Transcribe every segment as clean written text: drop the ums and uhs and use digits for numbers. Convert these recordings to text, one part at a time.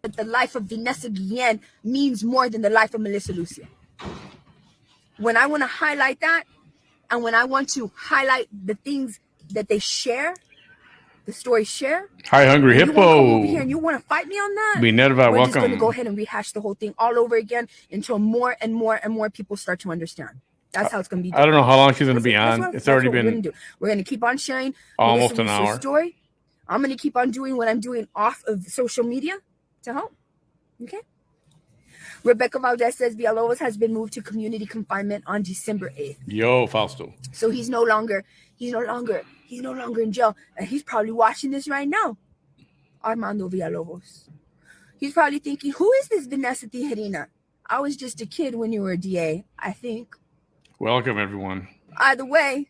That the life of Vanessa Guillen means more than the life of Melissa Lucio. When I want to highlight that, and when I want to highlight the things that they share, the stories share. Hi, Hungry Hippo. You want to come over here and you want to fight me on that? Minerva, we're just going to welcome. go ahead and rehash the whole thing all over again until more and more and more people start to understand. That's how it's going to be done. I don't know how long she's going to be on. That's it's already been. We're going to keep on sharing almost Melissa an hour. Story. I'm going to keep on doing what I'm doing off of social media to help. Okay. Rebecca Valdez says Villalobos has been moved to community confinement on December 8th. Yo, Fausto. So he's no longer in jail. And he's probably watching this right now. Armando Villalobos. He's probably thinking, who is this Vanessa Tijerina? I was just a kid when you were a DA, I think. Welcome, everyone. Either way,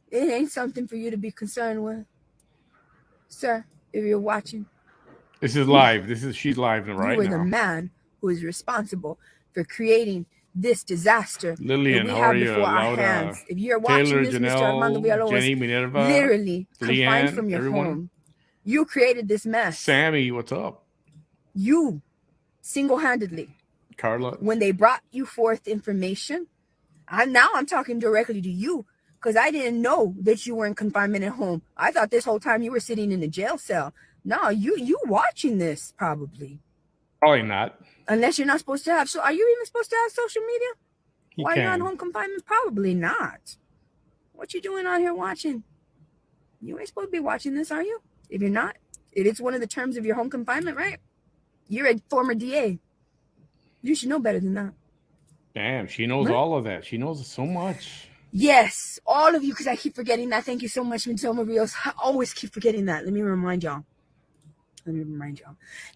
it ain't something for you to be concerned with. Sir, if you're watching. This is live. She's live right now. You were the man who is responsible for creating this disaster Lillian, that we how have are you? before our Laura, hands. If you're watching Taylor, this, Janelle, Mr. Armando Villalobos, Jenny, Minerva, literally confined Leanne, from your everyone. home. You created this mess. Sammy, what's up? You, single-handedly. Carla. When they brought you forth information, I'm talking directly to you because I didn't know that you were in confinement at home. I thought this whole time you were sitting in a jail cell. No, you watching this probably. Probably not. Unless you're not supposed to have. So are you even supposed to have social media? While you're on home confinement? Probably not. What you doing on here watching? You ain't supposed to be watching this, are you? If you're not, it is one of the terms of your home confinement, right? You're a former DA. You should know better than that. Damn, she knows all of that. She knows so much. Yes, all of you, because I keep forgetting that. Thank you so much, Matoma Rios. I always keep forgetting that. Let me remind y'all.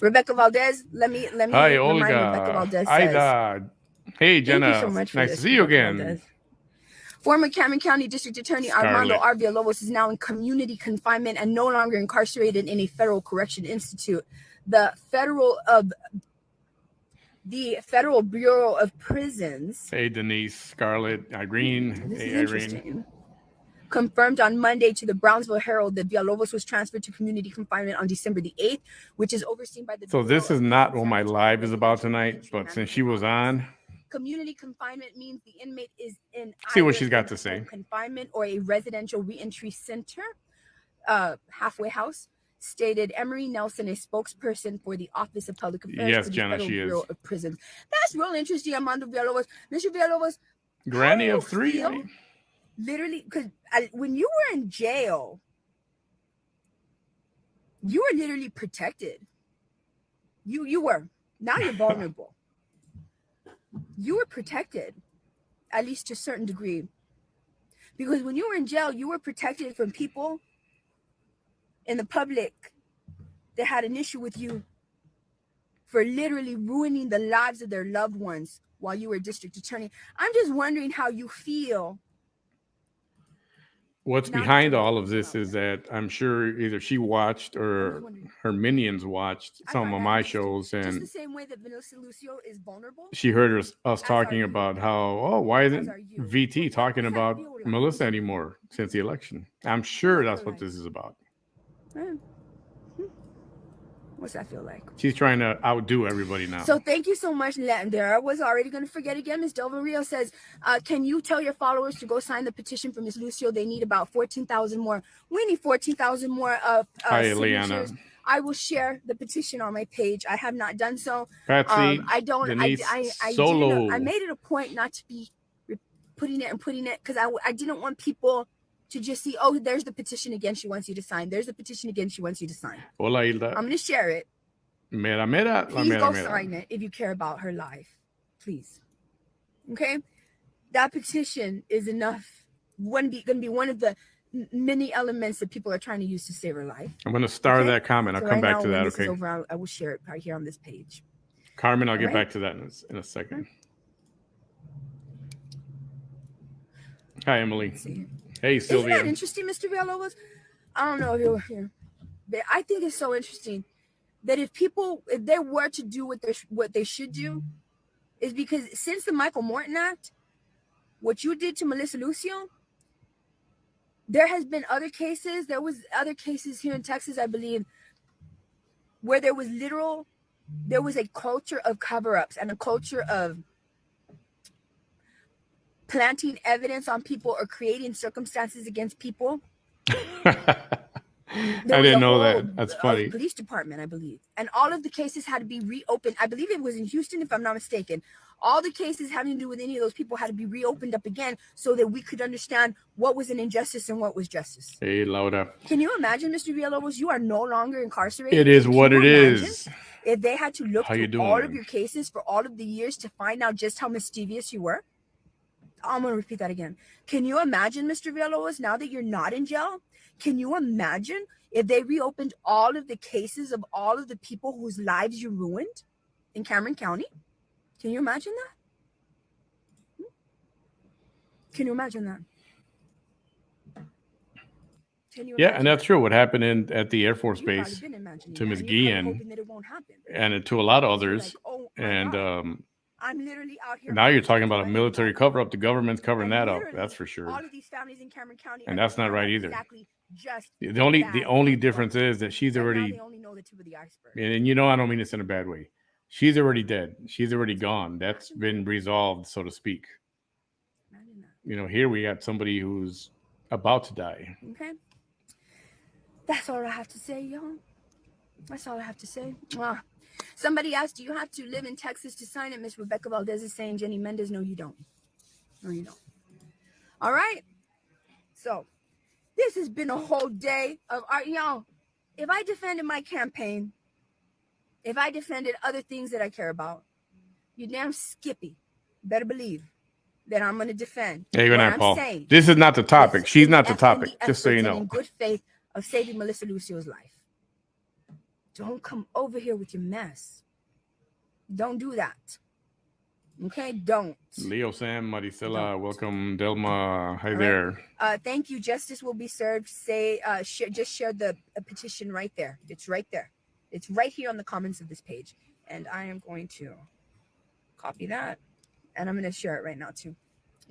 Rebecca Valdez, let me Hi, remind Olga. Rebecca Valdez Ida. Hey, Jenna. Thank you so much for nice this, to see you Rebecca again. Valdez. Former Cameron County District Attorney Armando R. Villalobos is now in community confinement and no longer incarcerated in a federal correction institute. The Federal Bureau of Prisons. Hey, Denise, Scarlett, Irene. Hey, Irene. Confirmed on Monday to the Brownsville Herald that Villalobos was transferred to community confinement on December the 8th, which is overseen by the. So this is not what my live is about tonight, but since she was on. Community confinement means the inmate is in see what she's got to say. Confinement or a residential reentry center, halfway house, stated Emery Nelson, a spokesperson for the Office of Public Affairs. Yes, for the Jenna, Federal she Bureau is. of Prisons. That's real interesting, Armando Villalobos. Mr. Villalobos, Granny of three. Literally, because when you were in jail, you were literally protected. You were. Now you're vulnerable. You were protected, at least to a certain degree. Because when you were in jail, you were protected from people in the public that had an issue with you for literally ruining the lives of their loved ones while you were a district attorney. I'm just wondering how you feel. What's behind all of this is that I'm sure either she watched or her minions watched some of my shows, and just the same way that Vanessa Lucio is vulnerable. She heard us talking about how, why isn't VT talking about Melissa anymore since the election? I'm sure that's what this is about. What's that feel like? She's trying to outdo everybody now. So thank you so much, There. I was already going to forget again. Ms. Delvin Rio says, can you tell your followers to go sign the petition for Ms. Lucio? They need about 14,000 more. We need 14,000 more Hi, signatures. Leanna. I will share the petition on my page. I have not done so. Patsy, Denise, I Solo. I made it a point not to be putting it because I didn't want people to just see, oh, there's the petition again she wants you to sign. There's the petition again she wants you to sign. Hola, Hilda. I'm going to share it. Please go sign it if you care about her life. Please. Okay? That petition is enough. Going to be one of the many elements that people are trying to use to save her life. I'm going to star that comment. I'll come back to that, okay? Over, I will share it right here on this page. Carmen, I'll get back to that in a second. Hi, Emily. Hey, Sylvia. Isn't that interesting, Mr. Villalobos? I don't know if you're here, but I think it's so interesting. that if they were to do what they should do, is because since the Michael Morton Act, what you did to Melissa Lucio, there has been other cases. There was other cases here in Texas, I believe, where there was a culture of cover-ups and a culture of planting evidence on people or creating circumstances against people. I didn't know that. That's funny. Police department, I believe. And all of the cases had to be reopened. I believe it was in Houston, if I'm not mistaken. All the cases having to do with any of those people had to be reopened up again so that we could understand what was an injustice and what was justice. Hey, Laura. Can you imagine, Mr. Villalobos, you are no longer incarcerated? It is what it is. If they had to look through all of your cases for all of the years to find out just how mischievous you were? I'm going to repeat that again. Can you imagine, Mr. Villalobos, now that you're not in jail? Can you imagine if they reopened all of the cases of all of the people whose lives you ruined in Cameron County? Can you imagine that? Can you imagine that? Yeah, and that's true. What happened at the Air Force Base to Ms. Guillen and to a lot of others. And I'm literally out here. Now you're talking about a military cover-up. The government's covering that up. That's for sure. All of these families in Cameron County, and that's not right either. Exactly. Just the only difference is that she's already. They only know the tip of the iceberg. And you know, I don't mean this in a bad way. She's already dead. She's already gone. That's been resolved, so to speak. You know, here we got somebody who's about to die. Okay. That's all I have to say, y'all. That's all I have to say. Somebody asked, do you have to live in Texas to sign it? Miss Rebecca Valdez is saying, Jenny Mendez, no, you don't. No, you don't. All right. So this has been a whole day of art. Y'all, if I defended my campaign, if I defended other things that I care about, you damn Skippy better believe that I'm going to defend. Hey, good night, Paul. This is not the topic. She's not the topic, just so you know. In good faith of saving Melissa Lucio's life. Don't come over here with your mess. Don't do that. Okay, don't. Leo Sam, Maricela, welcome. Delma, hi there. Thank you. Justice will be served. Just share the petition right there. It's right there. It's right here on the comments of this page. And I am going to copy that. And I'm going to share it right now too.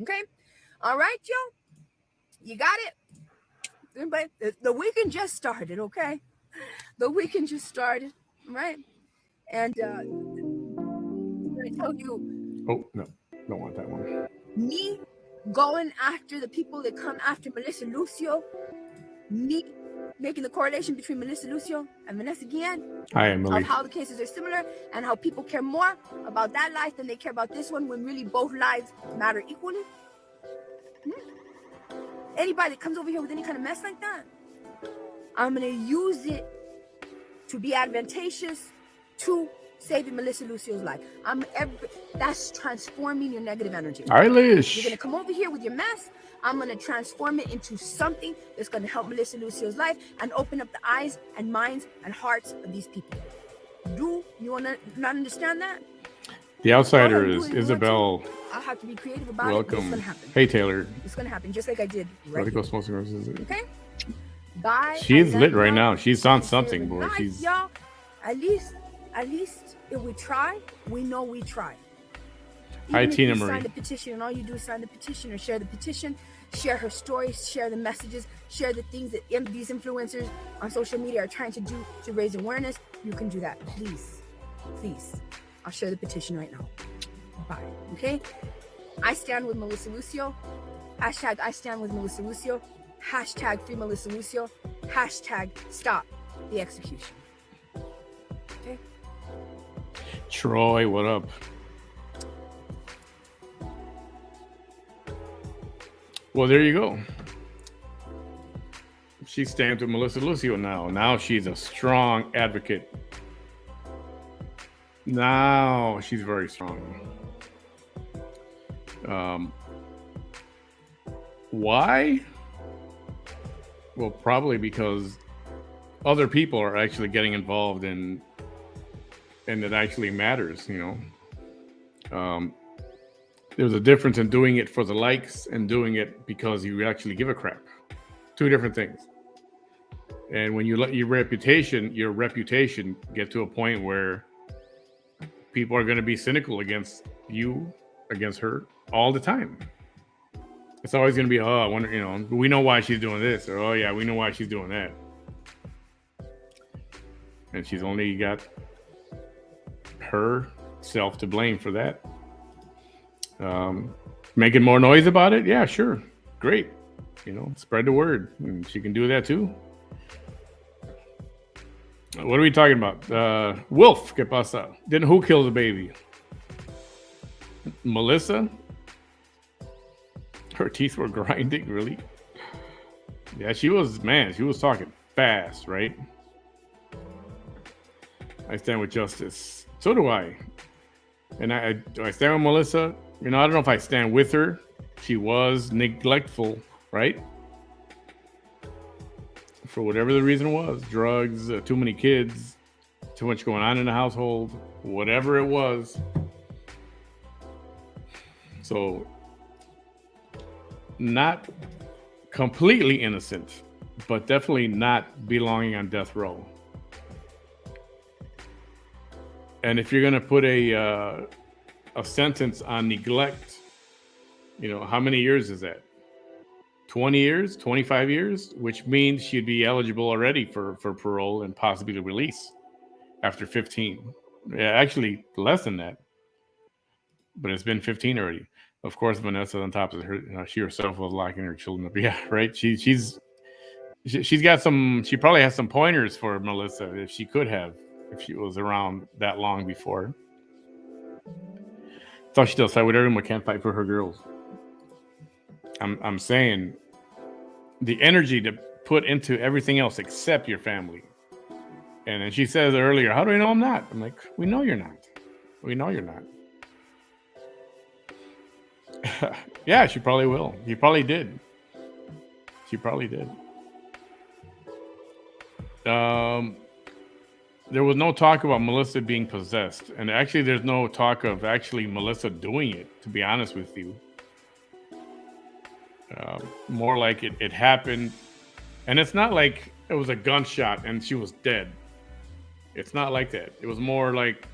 Okay? All right, y'all. You got it? Everybody, the weekend just started, okay? The weekend just started, right? And I'm going to tell you. Oh, no. Don't want that one. Me going after the people that come after Melissa Lucio. Me making the correlation between Melissa Lucio and Vanessa Guillen. I am Millie. Of how the cases are similar and how people care more about that life than they care about this one when really both lives matter equally. Anybody that comes over here with any kind of mess like that, I'm going to use it to be advantageous to saving Melissa Lucio's life. That's transforming your negative energy. Eilish. You're going to come over here with your mess. I'm going to transform it into something that's going to help Melissa Lucio's life and open up the eyes and minds and hearts of these people. Do you want to not understand that? The outsider is Isabel. I'll have to be creative about Welcome. it. It's going to happen. Hey, Taylor. It's going to happen just like I did. Right. Okay? Bye. She's lit right now. She's on something, boy. She's y'all. At least if we try, we know we try. Hi, Tina Marie. Marie. Sign the petition, and all you do is sign the petition or share the petition, share her stories, share the messages, share the things that these influencers on social media are trying to do to raise awareness. You can do that, please. I'll share the petition right now. Bye. Okay. I stand with Melissa Lucio. Hashtag I stand with Melissa Lucio. Hashtag free Melissa Lucio. Hashtag stop the execution. Okay. Troy, what up? Well, there you go. She stands with Melissa Lucio now. Now she's a strong advocate. Now she's very strong. Why? Well, probably because other people are actually getting involved and it actually matters, you know. There's a difference in doing it for the likes and doing it because you actually give a crap. Two different things. And when you let your reputation get to a point where people are going to be cynical against you, against her all the time. It's always going to be, oh, I wonder, we know why she's doing this, or oh yeah, we know why she's doing that. And she's only got herself to blame for that. Making more noise about it? Yeah, sure. Great. Spread the word. And she can do that too. What are we talking about? Wolf, ¿qué pasa? Then who killed the baby? Melissa? Her teeth were grinding, really? Yeah, she was talking fast, right? I stand with justice. So do I. And do I stand with Melissa? I don't know if I stand with her. She was neglectful, right? For whatever the reason was. Drugs, too many kids, too much going on in the household, whatever it was. So, not completely innocent, but definitely not belonging on death row. And if you're going to put a sentence on neglect, how many years is that? 20 years, 25 years, which means she'd be eligible already for parole and possibly to release after 15. Yeah, actually less than that, but it's been 15 already. Of course, Vanessa on top of her, she herself was locking her children up. Yeah, right. She's got some. She probably has some pointers for Melissa if she was around that long before. That's all she does. Fight with everyone, but can't fight for her girls. I'm saying the energy to put into everything else except your family. And then she says earlier, how do I know I'm not? I'm like, we know you're not. We know you're not. Yeah, she probably will. She probably did. There was no talk about Melissa being possessed. And actually, there's no talk of actually Melissa doing it, to be honest with you. More like it happened. And it's not like it was a gunshot and she was dead. It's not like that. It was more like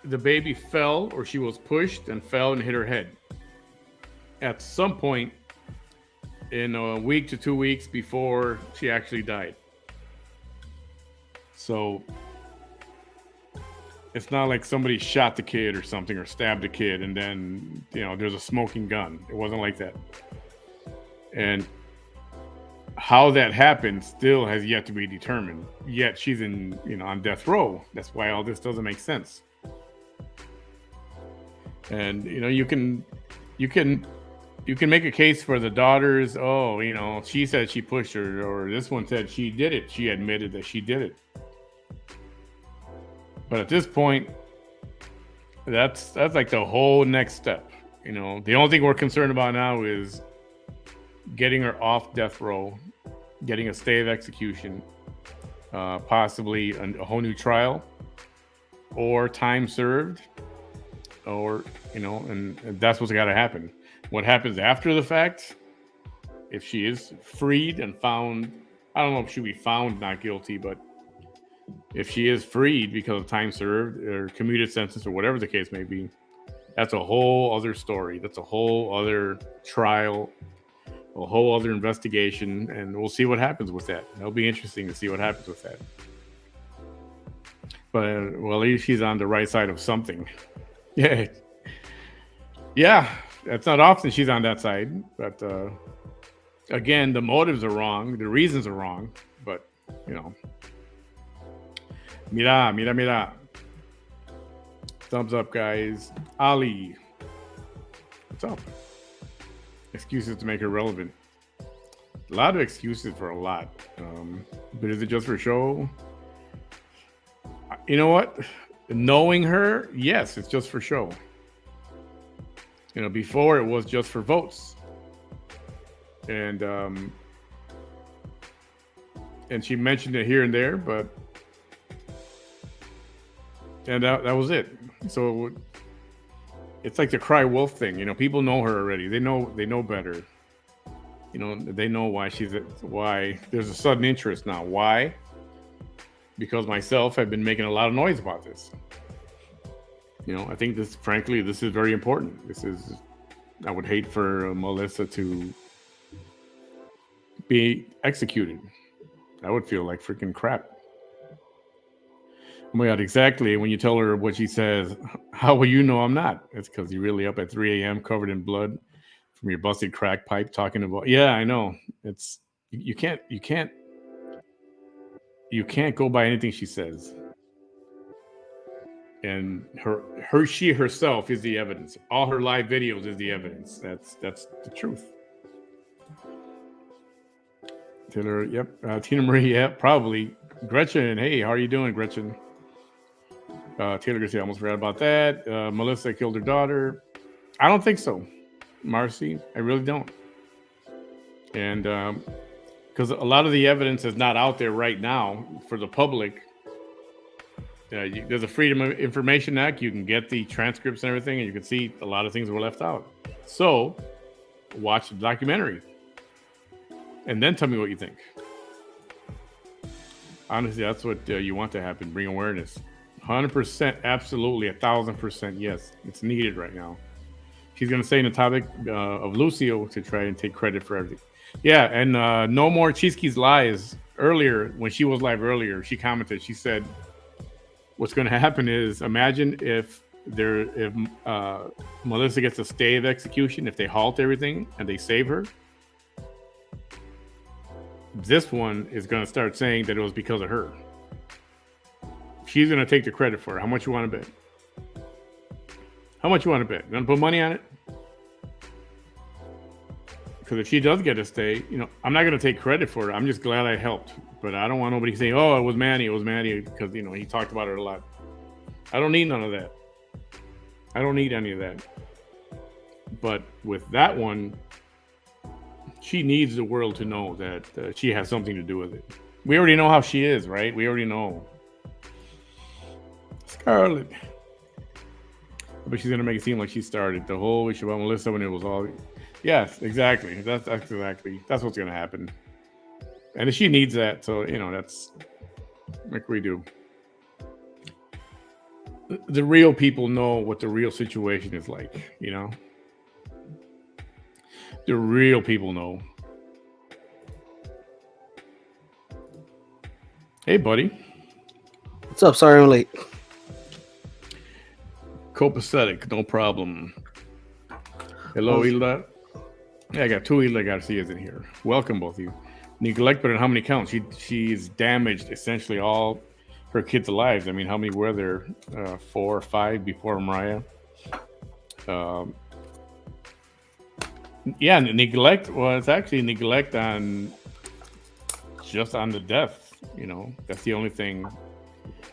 the baby fell, or she was pushed and fell and hit her head. At some point in a week to 2 weeks before she actually died. So it's not like somebody shot the kid or something, or stabbed the kid and then, there's a smoking gun. It wasn't like that. And how that happened still has yet to be determined. Yet she's on death row. That's why all this doesn't make sense. And you can make a case for the daughters. Oh, she said she pushed her, or this one said she did it. She admitted that she did it. But at this point, that's like the whole next step. The only thing we're concerned about now is getting her off death row, getting a stay of execution, possibly a whole new trial, or time served, or and that's what's got to happen. What happens after the fact, if she is freed and found, I don't know if she'll be found not guilty, but if she is freed because of time served or commuted sentence or whatever the case may be, that's a whole other story. That's a whole other trial, a whole other investigation, and we'll see what happens with that. It'll be interesting to see what happens with that. But well, at least she's on the right side of something. Yeah. Yeah, it's not often she's on that side, but again, the motives are wrong, the reasons are wrong, but Mira. Thumbs up, guys. Ali, what's up? Excuses to make her relevant. A lot of excuses for a lot. But is it just for show? You know what? Knowing her, yes, it's just for show. Before it was just for votes. And she mentioned it here and there, but that was it. So it's like the cry wolf thing. People know her already. They know better. they know why why there's a sudden interest now. Why? Because myself have been making a lot of noise about this. I think frankly, this is very important. I would hate for Melissa to be executed. I would feel like freaking crap. Oh my God, exactly. When you tell her what she says, how will you know I'm not? It's because you're really up at 3 a.m. covered in blood from your busted crack pipe talking about, yeah, I know. It's you can't go by anything she says. And she herself is the evidence. All her live videos is the evidence. That's the truth. Taylor, yep. Tina Marie, yep, probably. Gretchen, hey, how are you doing, Gretchen? Taylor Garcia, I almost forgot about that. Melissa killed her daughter. I don't think so, Marcy. I really don't. And because a lot of the evidence is not out there right now for the public. There's a Freedom of Information Act. You can get the transcripts and everything, and you can see a lot of things were left out. So watch the documentary and then tell me what you think. Honestly, that's what you want to happen. Bring awareness. 100%, absolutely, 1,000%, yes. It's needed right now. She's going to say in the topic of Lucio to try and take credit for everything. Yeah, and no more Cheeske's lies. Earlier, when she was live earlier, she commented, she said, what's going to happen is, imagine if Melissa gets a stay of execution, if they halt everything and they save her, this one is going to start saying that it was because of her. She's going to take the credit for it. How much you want to bet? How much you want to bet? You want to put money on it? Because if she does get a stay, I'm not going to take credit for it. I'm just glad I helped. But I don't want nobody saying, oh, it was Manny, because, he talked about it a lot. I don't need none of that. I don't need any of that. But with that one, she needs the world to know that she has something to do with it. We already know how she is, right? We already know. Scarlett. But she's going to make it seem like she started the whole issue about Melissa when it was all... Yes, exactly. That's what's going to happen. And she needs that, so that's like we do. The real people know what the real situation is like, The real people know. Hey, buddy. What's up? Sorry I'm late. Copacetic, no problem. Hello, Hilda. Yeah, I got two Hilda Garcias in here. Welcome, both of you. Neglect, but in how many counts? She's damaged essentially all her kids' lives. I mean, how many were there? 4 or 5 before Mariah. Yeah, neglect. Well, it's actually neglect on the death. That's the only thing.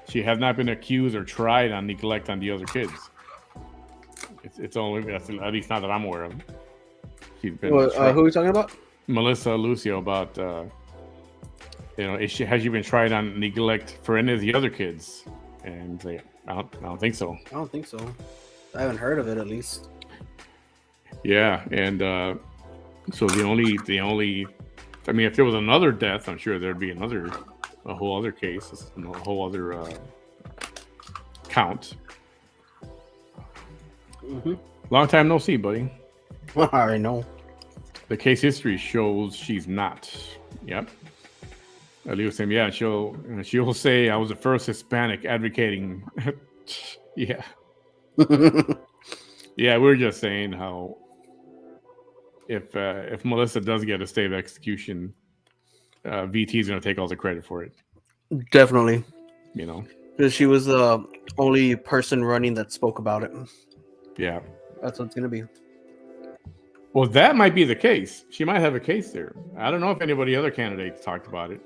She has not been accused or tried on neglect on the other kids. It's only, that's at least not that I'm aware of. She's been. Who are we talking about? Melissa Lucio about has she been tried on neglect for any of the other kids? And I don't think so. I don't think so. I haven't heard of it, at least. Yeah, and so the only I mean, if there was another death, I'm sure there'd be a whole other case, a whole other count. Mm-hmm. Long time no see, buddy. I know. The case history shows she's not. Yep. Ali was saying, yeah, she'll say I was the first Hispanic advocating. Yeah. Yeah, we were just saying how if Melissa does get a stay of execution, VT is going to take all the credit for it. Definitely. Because she was the only person running that spoke about it. Yeah. That's what it's going to be. Well, that might be the case. She might have a case there. I don't know if anybody other candidates talked about it.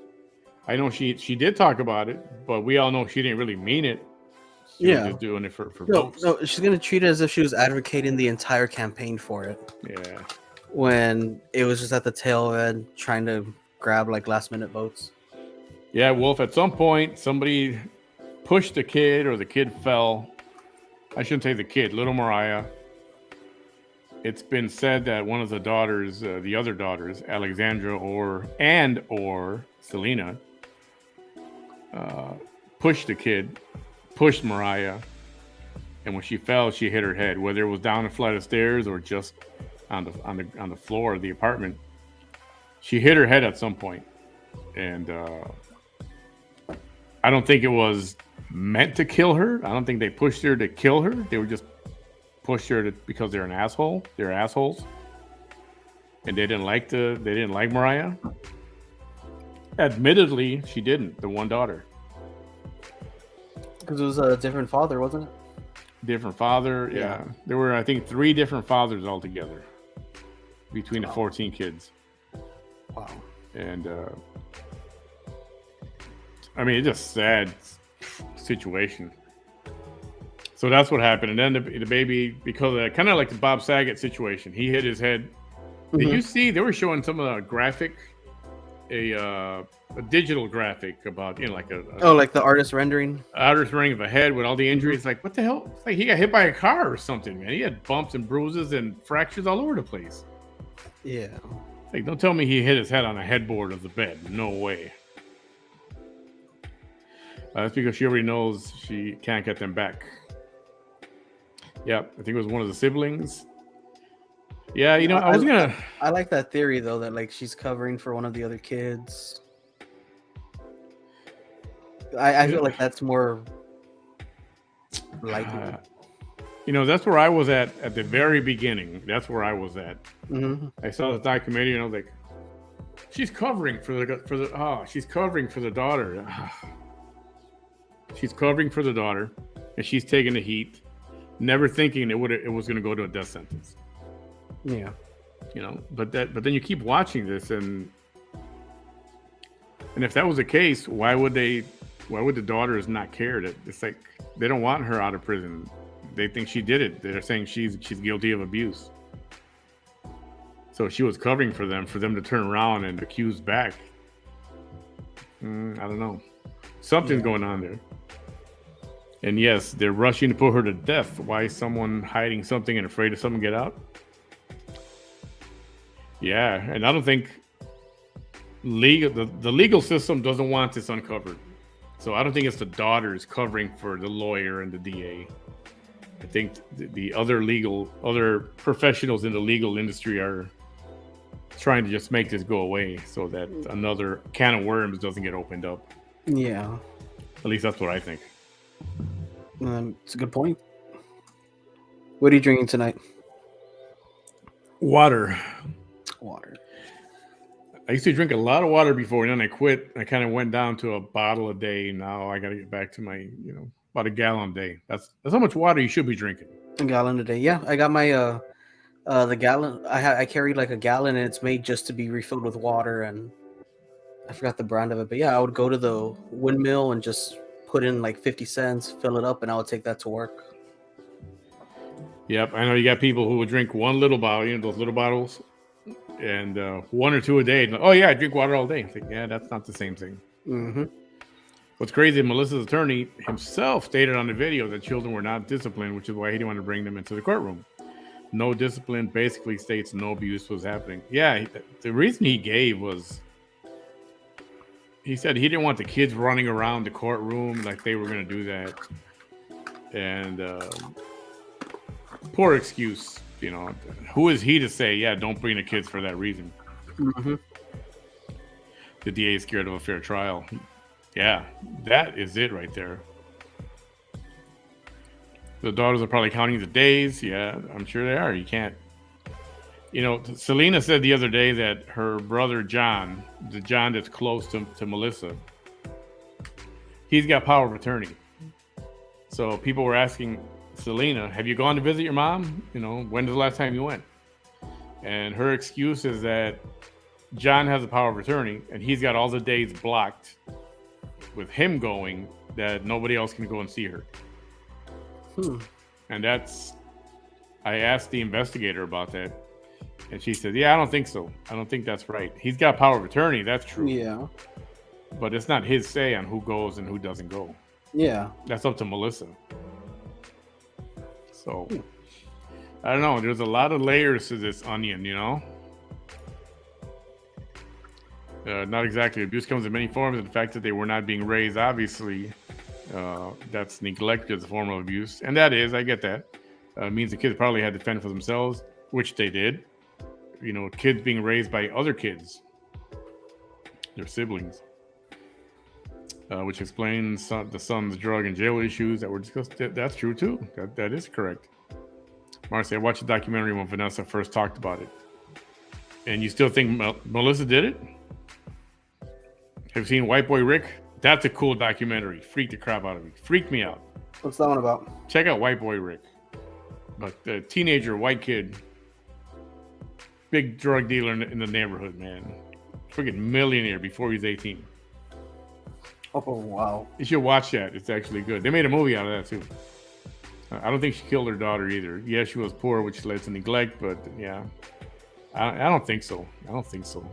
I know she did talk about it, but we all know she didn't really mean it. She was just doing it for votes. No, she's going to treat it as if she was advocating the entire campaign for it. Yeah. When it was just at the tail end trying to grab last minute votes. Yeah, Wolf, at some point somebody pushed the kid or the kid fell. I shouldn't say the kid, little Mariah. it's been said that one of the daughters, the other daughters, Alexandra or Selena, pushed Mariah, and when she fell, she hit her head, whether it was down a flight of stairs or just on the floor of the apartment. She hit her head at some point, and I don't think it was meant to kill her. I don't think they pushed her to kill her. They were just pushed her because they're an asshole. They're assholes, and they didn't like Mariah. Admittedly, she didn't. The one daughter, Because it was a different father, wasn't it? different father. Yeah, there were I think 3 different fathers altogether between the 14 kids. Wow. And I mean, it's just sad situation. So that's what happened. And then the baby, because of that, kind of like the Bob Saget situation, he hit his head. Did you see they were showing some of the graphic, a digital graphic about, like like the artist rendering of a head with all the injuries. Like, what the hell? It's like he got hit by a car or something, man. He had bumps and bruises and fractures all over the place. Yeah. Like, don't tell me he hit his head on a headboard of the bed. No way. That's because she already knows she can't get them back. Yeah, I think it was one of the siblings. Yeah, I like that theory though, that like she's covering for one of the other kids. I feel like that's more likely. That's where I was at the very beginning. That's where I was at. Mm-hmm. I saw the documentary and I was like, she's covering for she's covering for the daughter. She's covering for the daughter, and she's taking the heat, never thinking it was going to go to a death sentence. Yeah. But then you keep watching this, and if that was the case, why would the daughters not care? That it's like they don't want her out of prison. They think she did it. They're saying she's guilty of abuse. So she was covering for them to turn around and accuse back. I don't know. Something's going on there. And yes, they're rushing to put her to death. Why is someone hiding something and afraid of something get out? Yeah, and I don't think the legal system doesn't want this uncovered. So I don't think it's the daughters covering for the lawyer and the DA. I think the other professionals in the legal industry are trying to just make this go away so that another can of worms doesn't get opened up. Yeah. At least that's what I think. It's a good point. What are you drinking tonight? Water. I I used to drink a lot of water before, and then I quit. I kind of went down to a bottle a day. Now I got to get back to my, about a gallon a day. That's how much water you should be drinking. A gallon a day. Yeah, I got my the gallon. I carried like a gallon, and it's made just to be refilled with water. And I forgot the brand of it, but yeah, I would go to the windmill and just put in like 50 cents, fill it up, and I would take that to work. Yep, I know you got people who would drink one little bottle, those little bottles, and 1 or 2 a day. Oh yeah, I drink water all day. It's like, yeah, that's not the same thing. Mm-hmm. What's crazy, Melissa's attorney himself stated on the video that children were not disciplined, which is why he didn't want to bring them into the courtroom. No discipline basically states no abuse was happening. Yeah, the reason he gave was he said he didn't want the kids running around the courtroom like they were going to do that. And poor excuse, who is he to say, yeah, don't bring the kids for that reason? Mm-hmm. The DA is scared of a fair trial. Yeah, that is it right there. The daughters are probably counting the days. Yeah, I'm sure they are. You can't. Selena said the other day that her brother John, the John that's close to Melissa, he's got power of attorney. So people were asking Selena, have you gone to visit your mom? When was the last time you went? And her excuse is that John has the power of attorney and he's got all the days blocked with him going that nobody else can go and see her. And I asked the investigator about that, and she said, yeah, I don't think so. I don't think that's right. He's got power of attorney, that's true. Yeah. But it's not his say on who goes and who doesn't go. Yeah. That's up to Melissa. So I don't know. There's a lot of layers to this onion, you know. Not exactly. Abuse comes in many forms. And the fact that they were not being raised, obviously, that's neglect as a form of abuse. And that is, I get that. Means the kids probably had to fend for themselves, which they did. You know, kids being raised by other kids, their siblings, which explains the son's drug and jail issues that were discussed. That's true, too. That is correct. Marcy, I watched the documentary when Vanessa first talked about it. And you still think Melissa did it? Have you seen White Boy Rick? That's a cool documentary. Freaked the crap out of me. Freaked me out. What's that one about? Check out White Boy Rick. But the teenager, white kid, big drug dealer in the neighborhood, man. Freaking millionaire before he's 18. Oh, wow. You should watch that. It's actually good. They made a movie out of that, too. I don't think she killed her daughter either. Yeah, she was poor, which led to neglect, but yeah. I don't think so. I don't think so.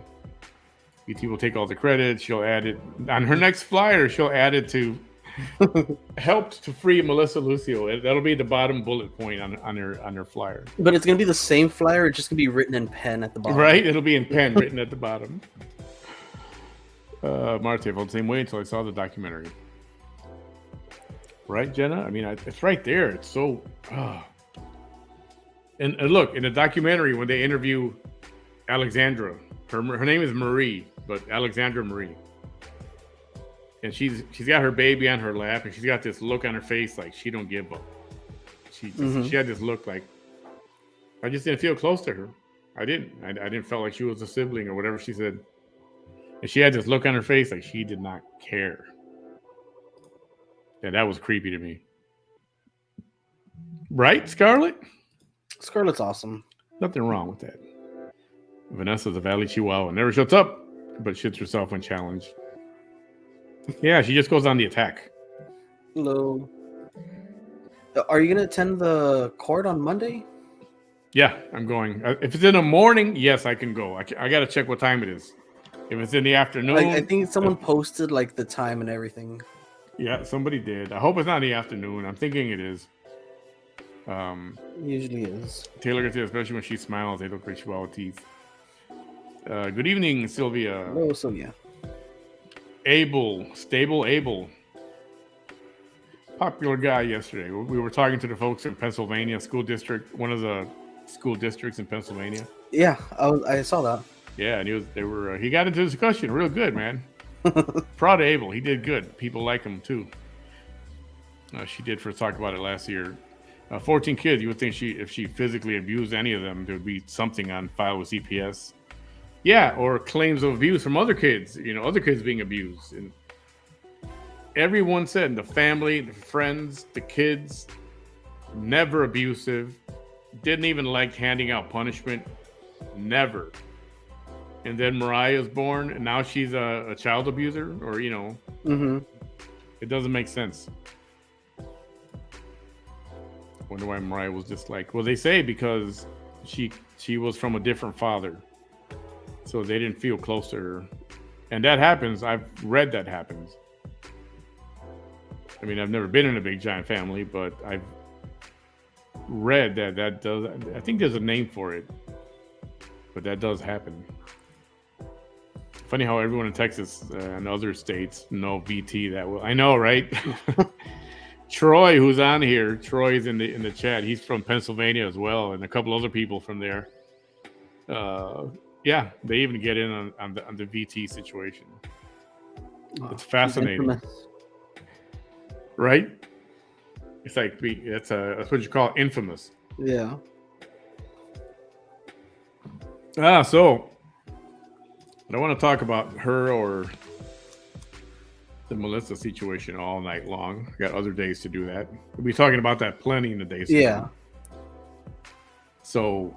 BT will take all the credit. She'll add it on her next flyer. She'll add it to helped to free Melissa Lucio. That'll be the bottom bullet point on her flyer. But it's gonna be the same flyer. It's just gonna be written in pen at the bottom. Right? It'll be in pen written at the bottom. Marte felt the same way until I saw the documentary. Right, Jenna? I mean, it's right there. It's so. And look, in the documentary, when they interview Alexandra, her name is Marie, but Alexandra Marie. And she's got her baby on her lap, and she's got this look on her face like she don't give up. She had this look like, I just didn't feel close to her. I didn't feel like she was a sibling or whatever she said. And she had this look on her face like she did not care. And that was creepy to me. Right, Scarlett? Scarlett's awesome. Nothing wrong with that. Vanessa's a Valley Chihuahua. Never shuts up, but shits herself when challenged. Yeah, she just goes on the attack. Hello. Are you going to attend the court on Monday? Yeah, I'm going. If it's in the morning, yes, I can go. I got to check what time it is. If it's in the afternoon. I think someone posted like the time and everything. Yeah, somebody did. I hope it's not in the afternoon. I'm thinking it is. Usually is. Taylor gets it, especially when she smiles. They look like Chihuahua teeth. Good evening, Sylvia. Hello, Sylvia. Stable Abel. Popular guy yesterday. We were talking to the folks in Pennsylvania school district, one of the school districts in Pennsylvania. Yeah, I saw that. Yeah, and he got into the discussion real good, man. Proud of Abel. He did good. People like him too. She did first talk about it last year. 14 kids. You would think if she physically abused any of them, there would be something on file with CPS. Yeah, or claims of abuse from other kids. You know, other kids being abused. And everyone said, the family, the friends, the kids, never abusive. Didn't even like handing out punishment. Never. And then Mariah's born, and now she's a child abuser, or It doesn't make sense. Wonder why Mariah was just like, well, they say because she was from a different father, so they didn't feel close to her, and that happens. I've read that happens. I mean, I've never been in a big giant family, but I've read that does. I think there's a name for it, but that does happen. Funny how everyone in Texas and other states know VT that well. I know, right? Troy, who's on here, Troy's in the chat. He's from Pennsylvania as well, and a couple other people from there. Yeah, they even get in on the VT situation. It's fascinating, right? It's like that's what you call infamous. Yeah. So I don't want to talk about her or the Melissa situation all night long. I got other days to do that. We'll be talking about that plenty in the days. Yeah. So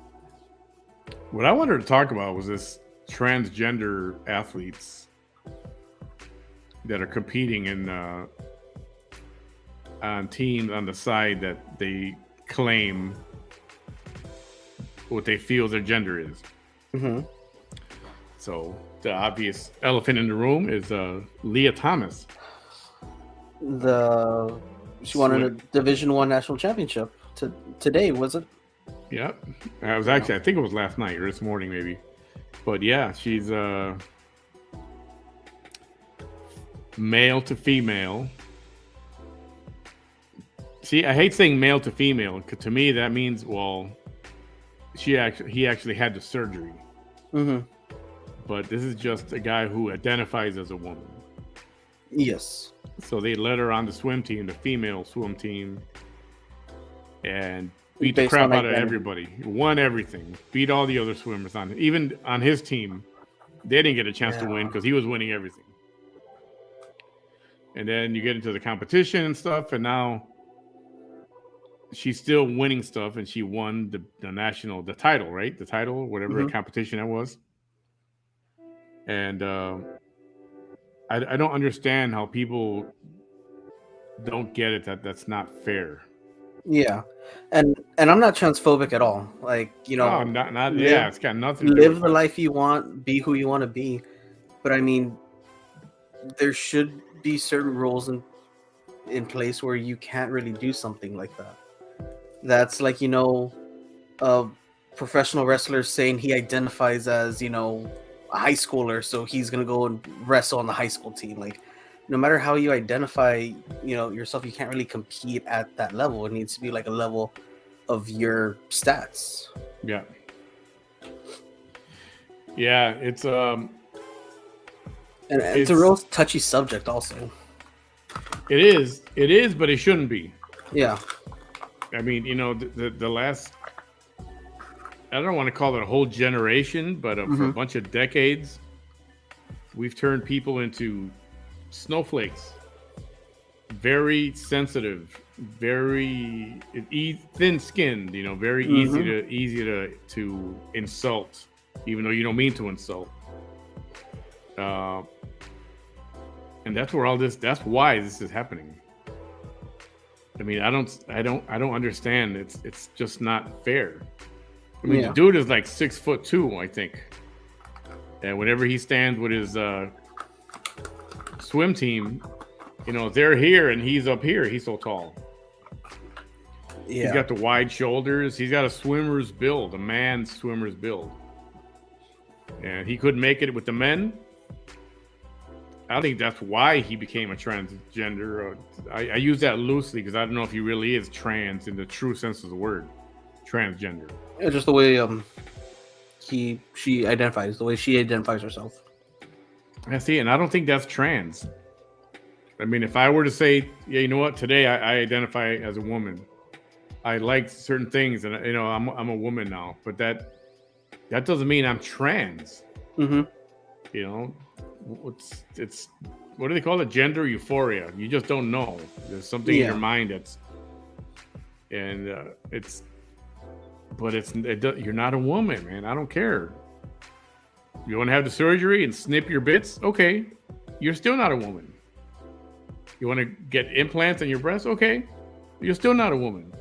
what I wanted to talk about was this transgender athletes that are competing in on teams on the side that they claim what they feel their gender is. Mm-hmm. So the obvious elephant in the room is Leah Thomas. She won a Division I national championship today, was it? Yep. I was actually, I think it was last night or this morning, maybe. But yeah, she's male to female. See, I hate saying male to female because to me that means, well, he actually had the surgery. Mm-hmm. But this is just a guy who identifies as a woman. Yes. So they let her on the swim team, the female swim team, and beat the Based crap on out of identity. everybody. Won everything. Beat all the other swimmers even on his team. They didn't get a chance to win because he was winning everything. And then you get into the competition and stuff, and now she's still winning stuff, and she won the title, right? The title, whatever competition that was. And I don't understand how people don't get it that's not fair. Yeah, and I'm not transphobic at all. Like, Oh, not live, yeah, it's got nothing to do live with the that. life you want, be who you want to be. But I mean, there should be certain rules in place where you can't really do something like that. That's like, a professional wrestler saying he identifies as, a high schooler, so he's gonna go and wrestle on the high school team. Like, no matter how you identify, yourself, you can't really compete at that level. It needs to be like a level of your stats. Yeah. Yeah, it's And it's a real touchy subject also. It is, but it shouldn't be. Yeah. I mean, the last, I don't want to call it a whole generation, but for a bunch of decades, we've turned people into snowflakes. Very sensitive, very thin-skinned, very easy to insult, even though you don't mean to insult. And that's where that's why this is happening. I mean, I don't understand. It's just not fair. I mean, the dude is like 6'2", I think. And whenever he stands with his swim team, they're here and he's up here. He's so tall. Yeah. He's got the wide shoulders. He's got a man's swimmer's build. And he couldn't make it with the men. I think that's why he became a transgender. I use that loosely because I don't know if he really is trans in the true sense of the word, transgender. Yeah, just the way she identifies, the way she identifies herself. I see, and I don't think that's trans. I mean, if I were to say, yeah, you know what, today I identify as a woman. I like certain things, and I'm a woman now, but that doesn't mean I'm trans. Mm-hmm. It's what do they call it? Gender euphoria. You just don't know. There's something in your mind you're not a woman, man. I don't care. You want to have the surgery and snip your bits? Okay, you're still not a woman. You want to get implants in your breasts? Okay, you're still not a woman.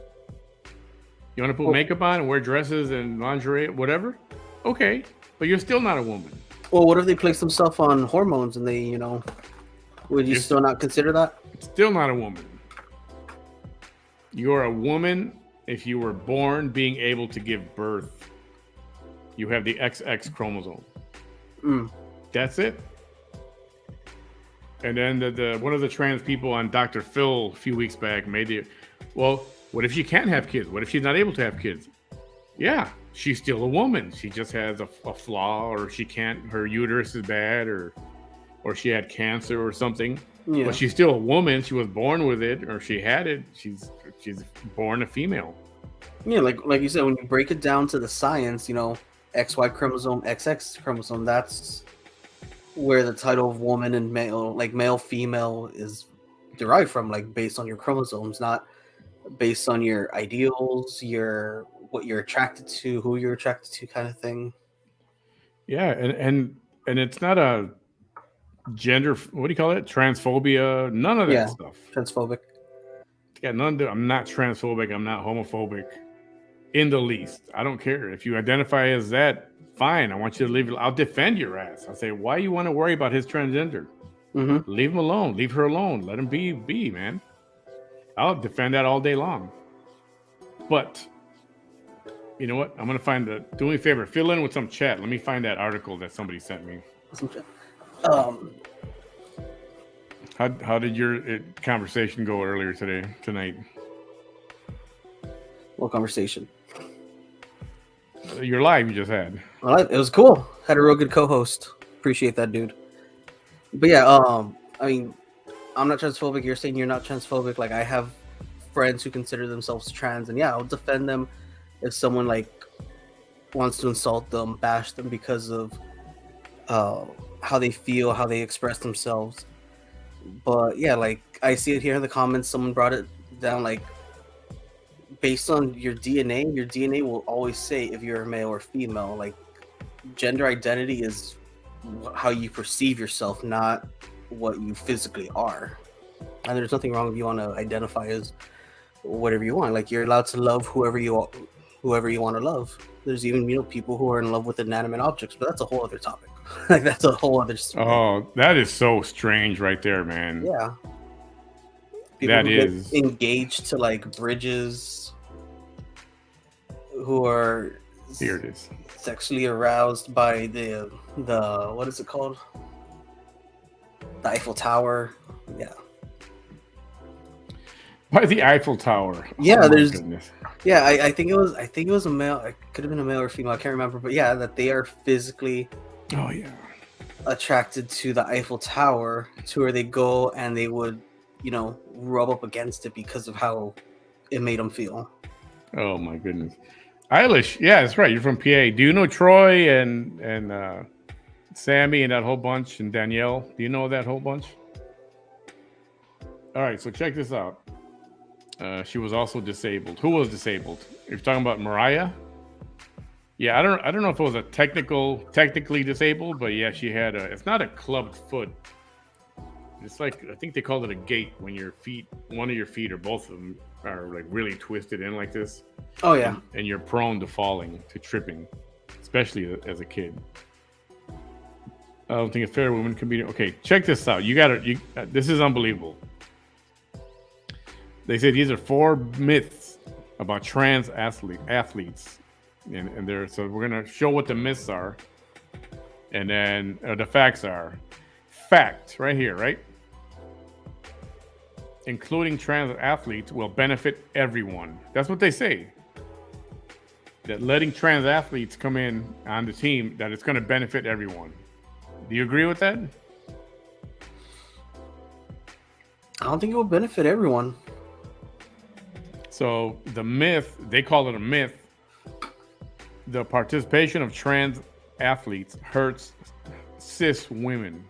You want to put makeup on and wear dresses and lingerie, whatever? Okay, but you're still not a woman. Well, what if they place themselves on hormones and they, would you still not consider that? Still not a woman. You're a woman if you were born being able to give birth. You have the XX chromosome. That's it. And then the one of the trans people on Dr. Phil a few weeks back made it. Well, what if she can't have kids? What if she's not able to have kids? Yeah, she's still a woman. She just has a flaw, or she can't. Her uterus is bad, or she had cancer or something. Yeah. But she's still a woman. She was born with it, or she had it. She's born a female. Yeah, like you said, when you break it down to the science, XY chromosome, XX chromosome, that's where the title of woman and male, like male, female, is derived from, like based on your chromosomes, not based on your ideals, what you're attracted to, who you're attracted to, kind of thing. Yeah, and it's not a gender, what do you call it? Transphobia, none of that stuff. Transphobic. Yeah, I'm not transphobic, I'm not homophobic in the least. I don't care. If you identify as that, fine. I want you to leave. I'll defend your ass. I'll say, why you want to worry about his transgender? Mm-hmm. Leave him alone. Leave her alone. Let him be, man. I'll defend that all day long. But You know what? I'm gonna find the. Do me a favor, fill in with some chat. Let me find that article that somebody sent me. Um, How did your conversation go earlier tonight? what conversation? Your live you just had. Well, it was cool. Had a real good co-host. Appreciate that, dude. But yeah, I mean, I'm not transphobic. You're saying you're not transphobic. Like, I have friends who consider themselves trans, and yeah, I'll defend them if someone like wants to insult them, bash them because of how they feel, how they express themselves. But yeah, like I see it here in the comments. Someone brought it down, like based on your DNA will always say if you're a male or female. Like, gender identity is how you perceive yourself, not what you physically are. And there's nothing wrong if you want to identify as whatever you want. Like, you're allowed to love whoever you want to love. There's even people who are in love with inanimate objects, but that's a whole other topic. Like, that's a whole other story. Oh, that is so strange right there, man. Yeah. People that who is get engaged to like bridges, who are here. It is sexually aroused by the what is it called? The Eiffel Tower. Yeah. By the Eiffel Tower. Yeah, oh, there's. Goodness. Yeah, I think it was a male. It could have been a male or female. I can't remember, but yeah, that they are physically. Oh yeah. Attracted to the Eiffel Tower, to where they go and they would, rub up against it because of how it made them feel. Oh my goodness. Eilish, yeah, that's right. You're from PA. Do you know Troy and Sammy and that whole bunch and Danielle? Do you know that whole bunch? All right, so check this out. She was also disabled. Who was disabled? You're talking about Mariah? Yeah, I don't know if it was a technically disabled, but yeah, she had it's not a clubbed foot. It's like, I think they called it a gait when one of your feet or both of them are like really twisted in like this. Oh yeah. And you're prone to falling, to tripping, especially as a kid. I don't think a fair woman can be. Okay, check this out. This is unbelievable. They say these are 4 myths about trans athletes. And there, so we're gonna show what the myths are, and then the facts are. Fact right here, right? Including trans athletes will benefit everyone. That's what they say. That letting trans athletes come in on the team, that it's going to benefit everyone. Do you agree with that? I don't think it will benefit everyone. So the myth, they call it a myth. The participation of trans athletes hurts cis women.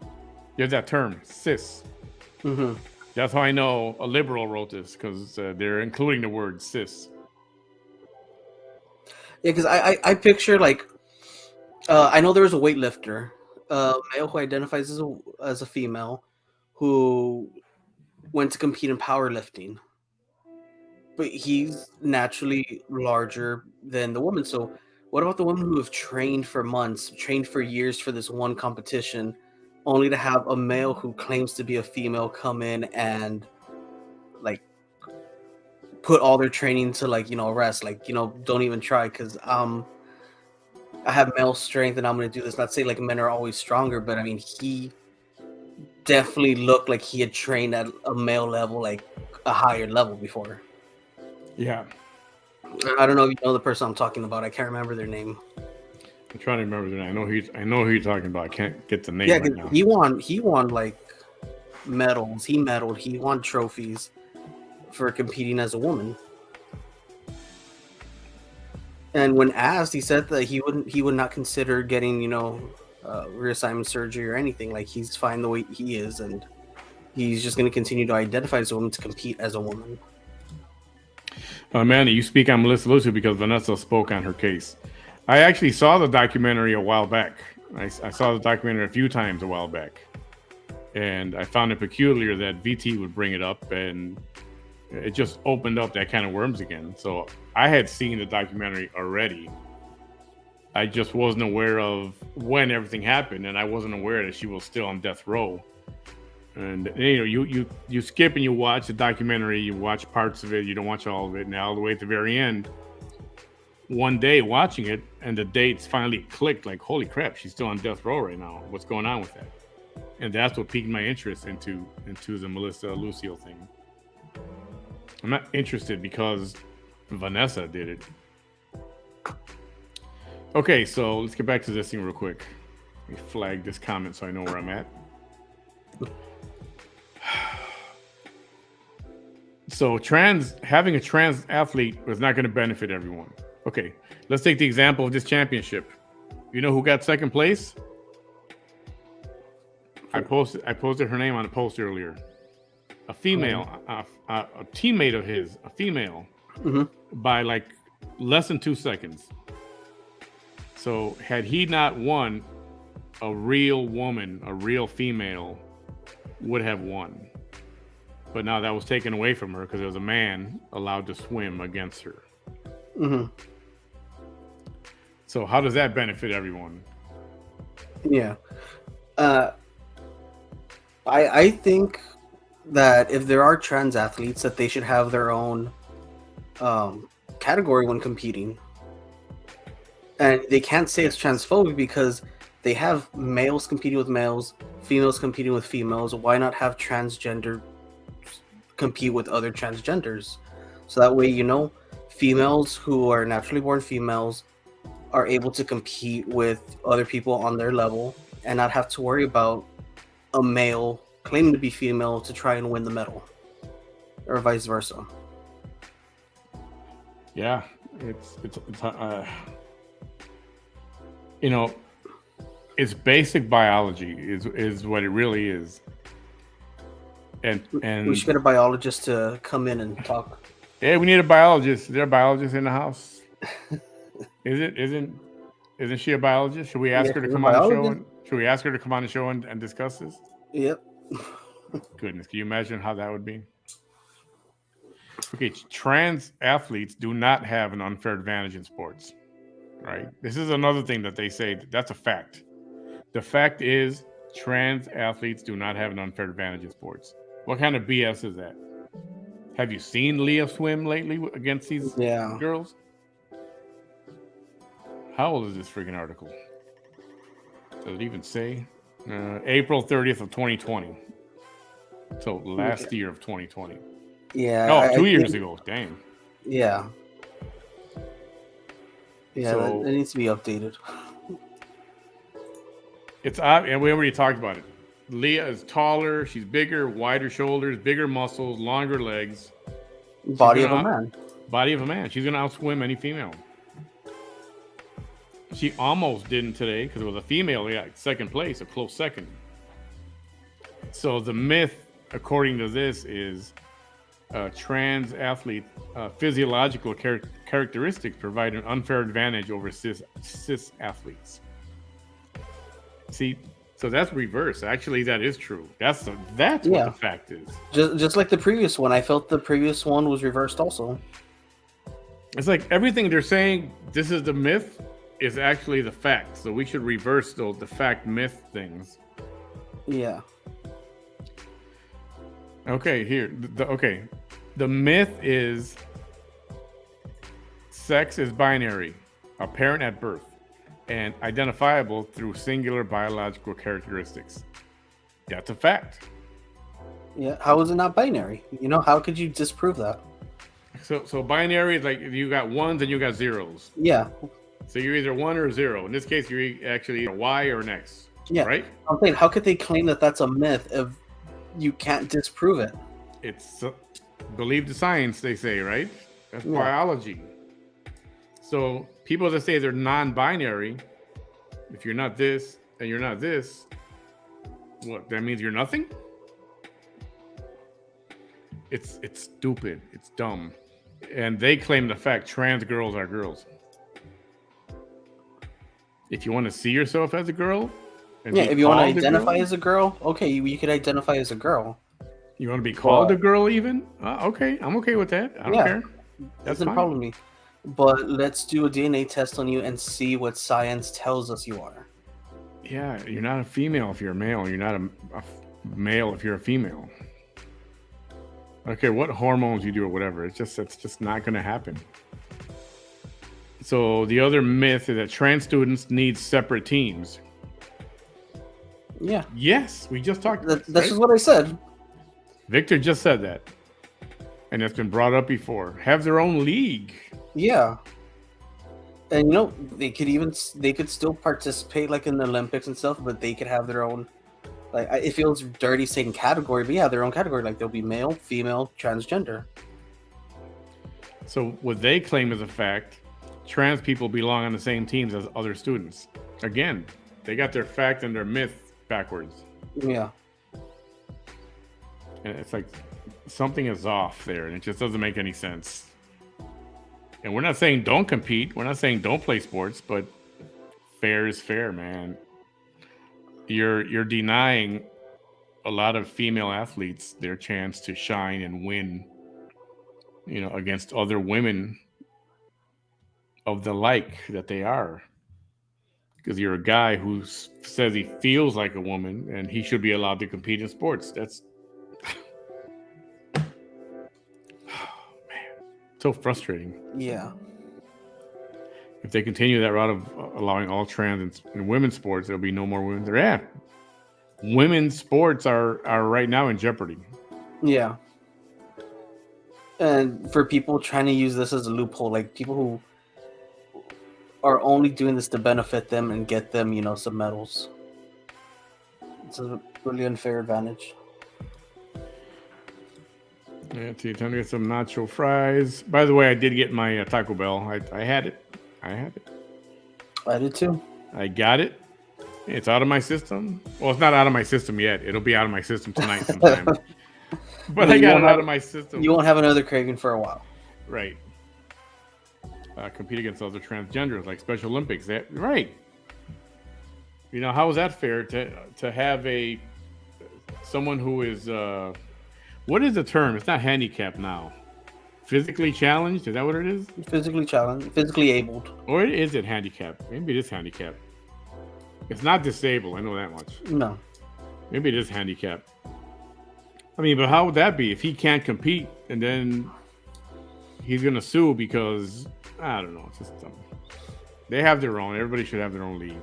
There's that term, cis. Mm-hmm. That's how I know a liberal wrote this, because they're including the word cis. Yeah, because I picture like, I know there was a weightlifter, male who identifies as a female, who went to compete in powerlifting. But he's naturally larger than the woman. So what about the women who have trained for months, trained for years for this one competition, only to have a male who claims to be a female come in and like put all their training to rest, don't even try, because I have male strength and I'm going to do this. Not say like men are always stronger, but I mean, he definitely looked like he had trained at a male level, like a higher level before. Yeah. I don't know if you know the person I'm talking about. I can't remember their name. I'm trying to remember the name. I know who you're talking about. I can't get the name Yeah, right now. He won like medals. He medaled. He won trophies for competing as a woman. And when asked, he said that he would not consider getting reassignment surgery or anything. Like, he's fine the way he is, and he's just going to continue to identify as a woman to compete as a woman. Amanda, you speak on Melissa Lucy because Vanessa spoke on her case. I actually saw the documentary a while back. I saw the documentary a few times a while back. And I found it peculiar that VT would bring it up, and it just opened up that kind of worms again. So I had seen the documentary already. I just wasn't aware of when everything happened, and I wasn't aware that she was still on death row. And you skip and you watch the documentary, you watch parts of it, you don't watch all of it. Now all the way at the very end, one day watching it, and the dates finally clicked. Like, holy crap, she's still on death row right now. What's going on with that? And that's what piqued my interest into the Melissa Lucio thing. I'm not interested because Vanessa did it. Okay, so let's get back to this thing real quick. Let me flag this comment so I know where I'm at. So having a trans athlete was not going to benefit everyone. Okay, let's take the example of this championship. You know who got second place? I posted her name on a post earlier. A female, a teammate of his, a female, by like less than 2 seconds. So had he not won, a real woman, a real female, would have won. But now that was taken away from her because there was a man allowed to swim against her. So how does that benefit everyone? Yeah. I think that if there are trans athletes, that they should have their own category when competing. And they can't say it's transphobic because they have males competing with males, females competing with females. Why not have transgender compete with other transgenders? So that way, females who are naturally born females are able to compete with other people on their level and not have to worry about a male claiming to be female to try and win the medal, or vice versa. Yeah, it's it's basic biology is what it really is. And we should get a biologist to come in and talk. Yeah, we need a biologist. Is there a biologist in the house? Isn't she a biologist? Should we ask her to come on the show? Should we ask her to come on the show and discuss this? Yep. Goodness, can you imagine how that would be? Okay, trans athletes do not have an unfair advantage in sports, right? This is another thing that they say. That's a fact. The fact is, trans athletes do not have an unfair advantage in sports. What kind of BS is that? Have you seen Leah swim lately against these girls? How old is this freaking article? Does it even say? April 30th of 2020. So last year of 2020. Yeah. Oh, 2 years ago. Dang. Yeah. Yeah, so, it needs to be updated. It's and we already talked about it. Leah is taller, she's bigger, wider shoulders, bigger muscles, longer legs. Body of a man. Body of a man. She's gonna outswim any female. She almost didn't today because it was a female. They got second place, a close second. So the myth, according to this, is trans athlete physiological characteristics provide an unfair advantage over cis athletes. See, so that's reverse. Actually, that is true. That's what the fact is. Just like the previous one, I felt the previous one was reversed also. It's like everything they're saying, this is the myth, is actually the fact. So we should reverse the fact myth things. Yeah. Okay, here. The myth is sex is binary, apparent at birth, and identifiable through singular biological characteristics. That's a fact. Yeah, how is it not binary? How could you disprove that? So binary is like if you got ones and you got zeros. Yeah. So you're either 1 or 0. In this case, you're actually a Y or an X. Yeah. Right? I'm saying, how could they claim that that's a myth if you can't disprove it? It's believe the science, they say, right? That's biology. So people that say they're non-binary, if you're not this and you're not this, what? That means you're nothing? It's stupid. It's dumb. And they claim the fact trans girls are girls. If you want to see yourself as a girl, if you want to identify as a girl, okay, you could identify as a girl. You want to be called a girl, even? Okay, I'm okay with that. I don't care. That's no problem with me. But let's do a DNA test on you and see what science tells us you are. Yeah, you're not a female if you're a male. You're not a male if you're a female. Okay, what hormones you do or whatever. It's just not going to happen. So the other myth is that trans students need separate teams. Yeah. Yes, we just talked about this, That's right? just what I said. Victor just said that. And it's been brought up before. Have their own league. Yeah. And they could still participate like in the Olympics and stuff, but they could have their own. Like, it feels dirty saying category, but yeah, their own category. Like, there'll be male, female, transgender. So what they claim is a fact, trans people belong on the same teams as other students. Again, they got their fact and their myth backwards. Yeah. And it's like something is off there, and it just doesn't make any sense. And we're not saying don't compete. We're not saying don't play sports, but fair is fair, man. You're denying a lot of female athletes their chance to shine and win, against other women of the like that they are. Because you're a guy who says he feels like a woman and he should be allowed to compete in sports. That's so frustrating. Yeah. If they continue that route of allowing all trans in women's sports, there'll be no more women there. Yeah. Women's sports are right now in jeopardy. Yeah. And for people trying to use this as a loophole, like people who are only doing this to benefit them and get them, some medals. It's a really unfair advantage. Yeah, time to get some nacho fries. By the way, I did get my Taco Bell. I had it. I did too. I got it. It's out of my system. Well, it's not out of my system yet. It'll be out of my system tonight sometime. But I got it out of my system. You won't have another craving for a while. Right. Compete against other transgenders like Special Olympics. Right. How is that fair to have someone who is what is the term? It's not handicapped now. Physically challenged? Is that what it is? Physically challenged, physically abled. Or is it handicapped? Maybe it is handicapped. It's not disabled. I know that much. No. Maybe it is handicapped. I mean, but how would that be if he can't compete and then he's going to sue because, I don't know. It's just they have their own. Everybody should have their own league.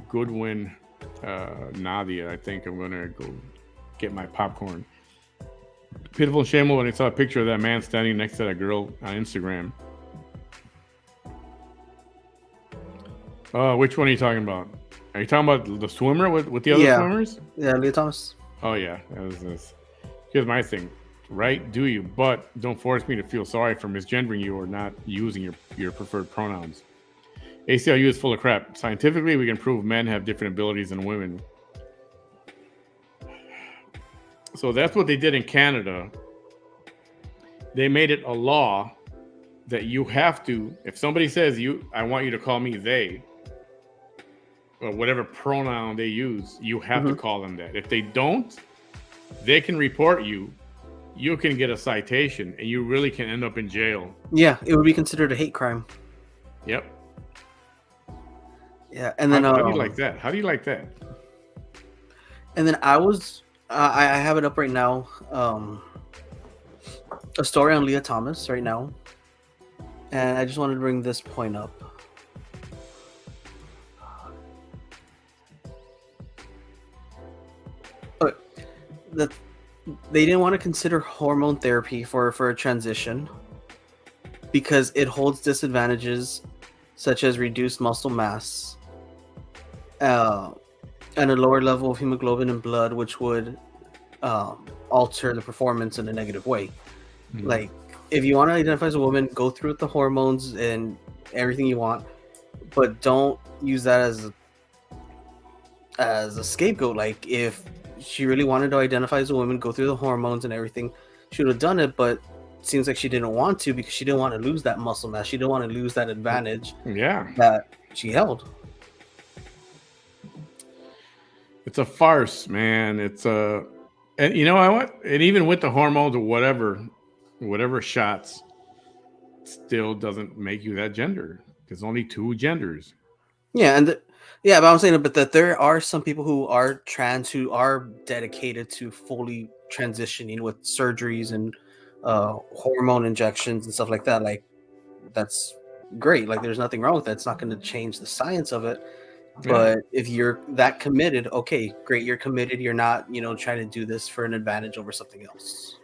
Good win, Nadia. I think I'm going to go get my popcorn. Pitiful and shameful when I saw a picture of that man standing next to that girl on Instagram. Which one are you talking about? Are you talking about the swimmer with the other swimmers? Yeah, Leah Thomas. Oh yeah, that was this. Here's my thing, right? Do you? But don't force me to feel sorry for misgendering you or not using your preferred pronouns. ACLU is full of crap. Scientifically, we can prove men have different abilities than women. So that's what they did in Canada. They made it a law that you have to, if somebody says I want you to call me they, or whatever pronoun they use, you have to call them that. If they don't, they can report you. You can get a citation, and you really can end up in jail. Yeah, it would be considered a hate crime. Yep. Yeah, and then how do you like that? How do you like that? And then I have it up right now. A story on Leah Thomas right now, and I just wanted to bring this point up. That they didn't want to consider hormone therapy for a transition because it holds disadvantages such as reduced muscle mass and a lower level of hemoglobin in blood, which would alter the performance in a negative way. Like, if you want to identify as a woman, go through with the hormones and everything you want, but don't use that as a scapegoat. Like, if she really wanted to identify as a woman, go through the hormones and everything, she would have done it, but it seems like she didn't want to because she didn't want to lose that muscle mass. She didn't want to lose that advantage that she held. It's a farce, man. And you know what? And even with the hormones or whatever shots, still doesn't make you that gender. There's only two genders. Yeah, but I'm saying that there are some people who are trans who are dedicated to fully transitioning with surgeries and hormone injections and stuff like that. Like, that's great. Like, there's nothing wrong with that. It's not going to change the science of it. But if you're that committed, okay, great, you're committed. You're not, trying to do this for an advantage over something else.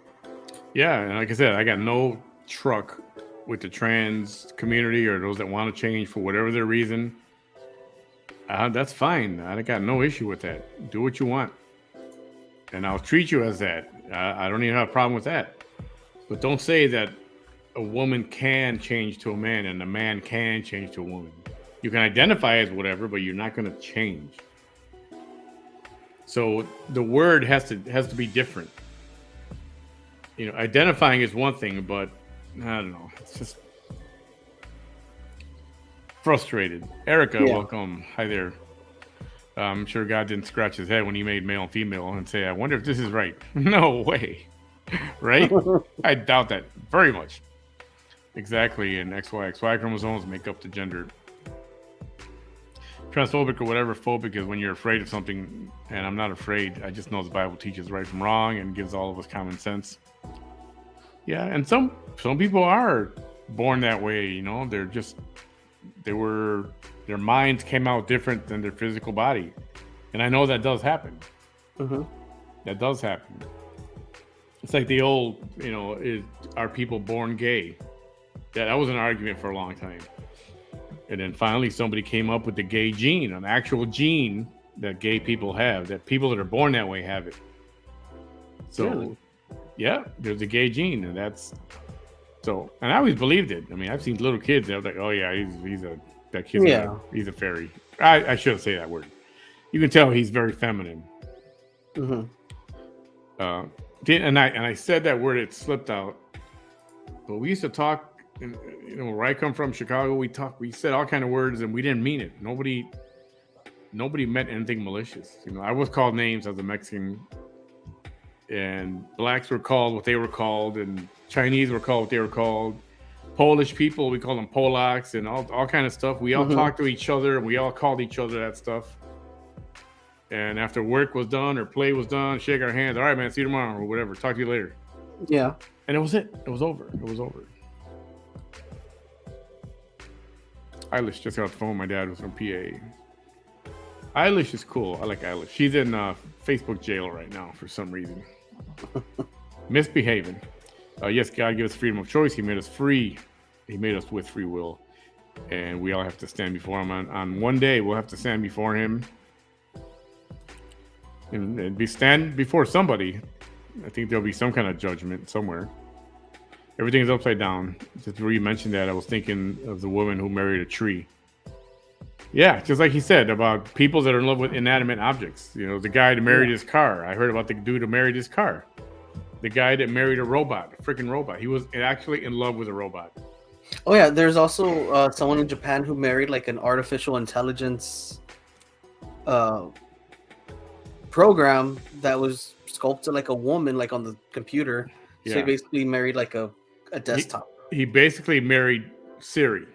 Yeah, and like I said, I got no truck with the trans community or those that want to change for whatever their reason. That's fine. I got no issue with that. Do what you want, and I'll treat you as that. I don't even have a problem with that. But don't say that a woman can change to a man and a man can change to a woman. You can identify as whatever, but you're not going to change. So the word has to be different. Identifying is one thing, but I don't know. It's just frustrated. Erica, welcome. Hi there. I'm sure God didn't scratch his head when he made male and female and say, I wonder if this is right. No way. Right? I doubt that very much. Exactly. And XY chromosomes make up the gender. Transphobic or whatever phobic is when you're afraid of something, and I'm not afraid. I just know the Bible teaches right from wrong and gives all of us common sense. Yeah, and some people are born that way, their minds came out different than their physical body. And I know that does happen. Mm-hmm. That does happen. It's like the old, are people born gay? That was an argument for a long time. And then finally somebody came up with the gay gene, an actual gene that gay people have, that people that are born that way have it. So, really? Yeah, there's a gay gene, and and I always believed it. I mean, I've seen little kids that were like, oh yeah, he's a fairy. I shouldn't say that word. You can tell he's very feminine. Mm-hmm. And I said that word, it slipped out. But we used to talk. Where I come from, Chicago, we said all kind of words and we didn't mean it. Nobody meant anything malicious. I was called names as a Mexican, and blacks were called what they were called, and Chinese were called what they were called. Polish people, we call them Polacks, and all kind of stuff. We all talked to each other, and we all called each other that stuff. And after work was done or play was done, shake our hands. All right, man, see you tomorrow or whatever. Talk to you later. Yeah. And it was it. It was over. Eilish just got off the phone. My dad was from PA. Eilish is cool. I like Eilish. She's in Facebook jail right now for some reason. Misbehaving. Yes, God gave us freedom of choice. He made us free. He made us with free will. And we all have to stand before him. On one day, we'll have to stand before him. And stand before somebody. I think there'll be some kind of judgment somewhere. Everything is upside down. Just where you mentioned that, I was thinking of the woman who married a tree. Yeah, just like he said about people that are in love with inanimate objects. The guy that married his car. I heard about the dude who married his car. The guy that married a robot, a freaking robot. He was actually in love with a robot. Oh yeah, there's also someone in Japan who married like an artificial intelligence program that was sculpted like a woman, like on the computer. So he basically married like a desktop. He basically married Siri,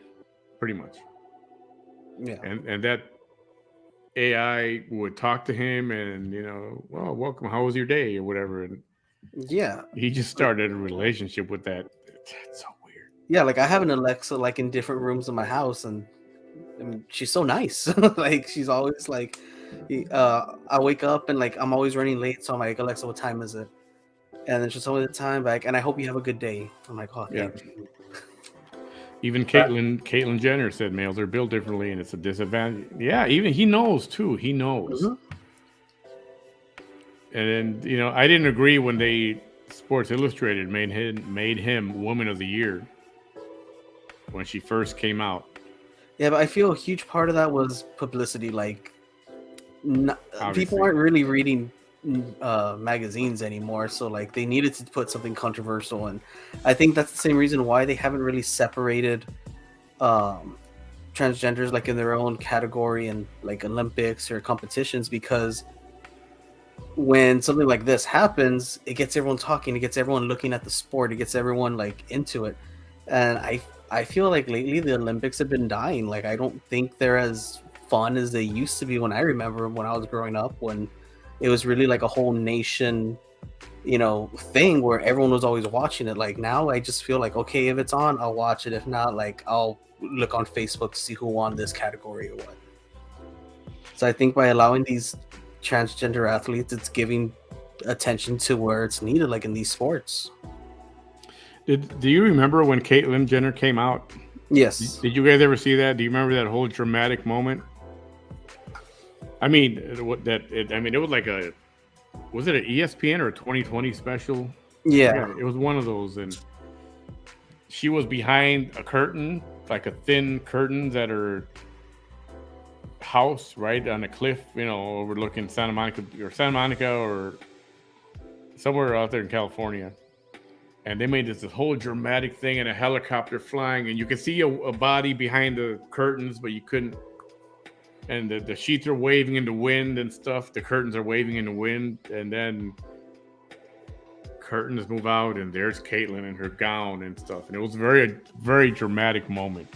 pretty much. Yeah. And that AI would talk to him and, well, welcome, how was your day or whatever. And yeah, he just started a relationship with that. That's so weird. Yeah, like I have an Alexa like in different rooms of my house, and I mean, she's so nice. Like she's always like, I wake up and like I'm always running late, so I'm like, Alexa, what time is it? And then she'll tell me the time back, and I hope you have a good day. I'm like, oh, thank you. Even Caitlyn Jenner said males are built differently, and it's a disadvantage. Yeah, even he knows too. He knows. Mm-hmm. And then I didn't agree when Sports Illustrated made him Woman of the Year when she first came out. Yeah, but I feel a huge part of that was publicity. Like, people aren't really reading magazines anymore, so like they needed to put something controversial, and I think that's the same reason why they haven't really separated transgenders like in their own category in like Olympics or competitions, because when something like this happens, it gets everyone talking, it gets everyone looking at the sport, it gets everyone like into it. And I feel like lately the Olympics have been dying. Like I don't think they're as fun as they used to be when I remember when I was growing up, when it was really like a whole nation thing where everyone was always watching it. Like now I just feel like, okay, if it's on, I'll watch it. If not, like I'll look on Facebook to see who won this category or what. So I think by allowing these transgender athletes, it's giving attention to where it's needed, like in these sports. Do you remember when Caitlyn Jenner came out? Yes. Did you guys ever see that? Do you remember that whole dramatic moment? I mean, it was like was it an ESPN or a 2020 special? Yeah. It was one of those, and she was behind a curtain, like a thin curtain that her house right on a cliff, overlooking Santa Monica or somewhere out there in California. And they made this whole dramatic thing and a helicopter flying, and you could see a body behind the curtains, but you couldn't. And the sheets are waving in the wind and stuff. The curtains are waving in the wind, and then curtains move out, and there's Caitlyn in her gown and stuff. And it was a very, very dramatic moment.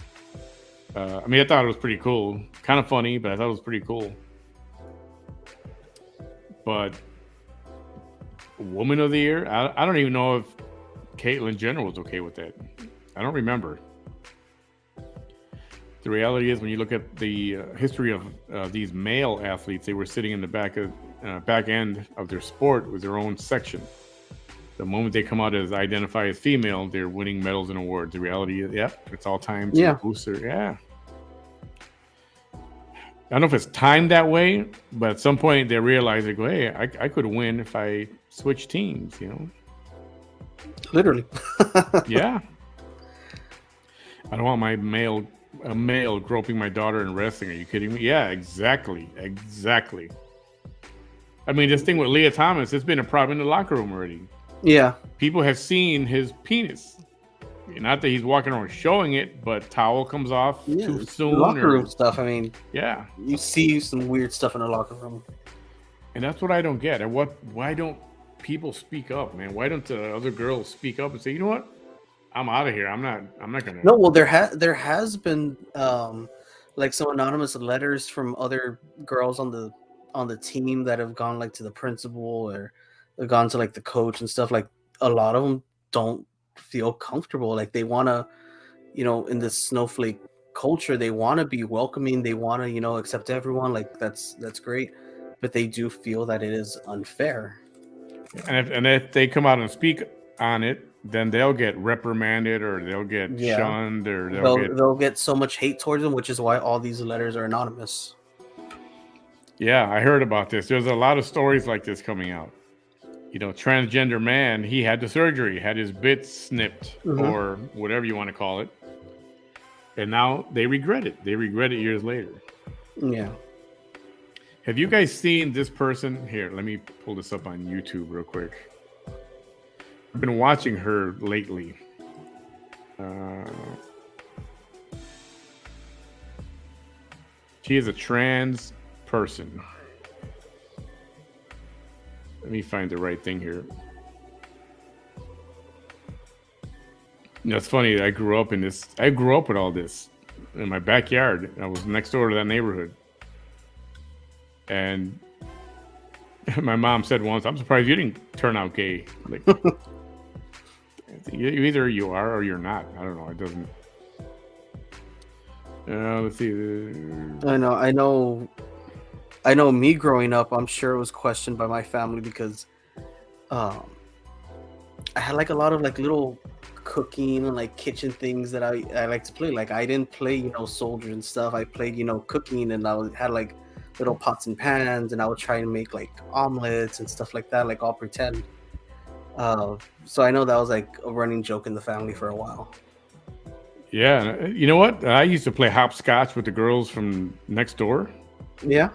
I thought it was pretty cool. Kind of funny, but I thought it was pretty cool. But Woman of the Year, I don't even know if Caitlyn Jenner was okay with that. I don't remember. The reality is, when you look at the history of these male athletes, they were sitting in the back end of their sport with their own section. The moment they come out as identify as female, they're winning medals and awards. The reality is, it's all time to boost their, I don't know if it's timed that way, but at some point they realize, they go, hey, I could win if I switch teams, Literally. Yeah. I don't want a male groping my daughter in wrestling. Are you kidding me? Yeah, exactly. I mean, this thing with Leah Thomas, it's been a problem in the locker room already. Yeah. People have seen his penis. Not that he's walking around showing it, but towel comes off too soon. Locker room stuff. I mean, yeah. You see some weird stuff in the locker room. And that's what I don't get. And why don't people speak up, man? Why don't the other girls speak up and say, you know what? I'm out of here. I'm not gonna. No, well, there has been like some anonymous letters from other girls on the team that have gone like to the principal or gone to like the coach and stuff. Like a lot of them don't feel comfortable. Like they want to, in this snowflake culture, they want to be welcoming. They want to, accept everyone. Like that's great, but they do feel that it is unfair. And if they come out and speak on it, then they'll get reprimanded or they'll get shunned or they'll get so much hate towards them, which is why all these letters are anonymous. Yeah, I heard about this. There's a lot of stories like this coming out. Transgender man, he had the surgery, had his bits snipped or whatever you want to call it. And now they regret it. They regret it years later. Yeah. Have you guys seen this person? Here, let me pull this up on YouTube real quick. I've been watching her lately. She is a trans person. Let me find the right thing here. It's funny. I grew up with all this in my backyard. I was next door to that neighborhood. And my mom said once, I'm surprised you didn't turn out gay. Like, either you are or you're not. I don't know. It doesn't. Let's see. I know me growing up, I'm sure it was questioned by my family because I had like a lot of like little cooking and like kitchen things that I like to play. Like I didn't play, soldier and stuff. I played, cooking, and had like little pots and pans, and I would try and make like omelets and stuff like that, like all pretend. So I know that was like a running joke in the family for a while. Yeah, you know what? I used to play hopscotch with the girls from next door. Yeah.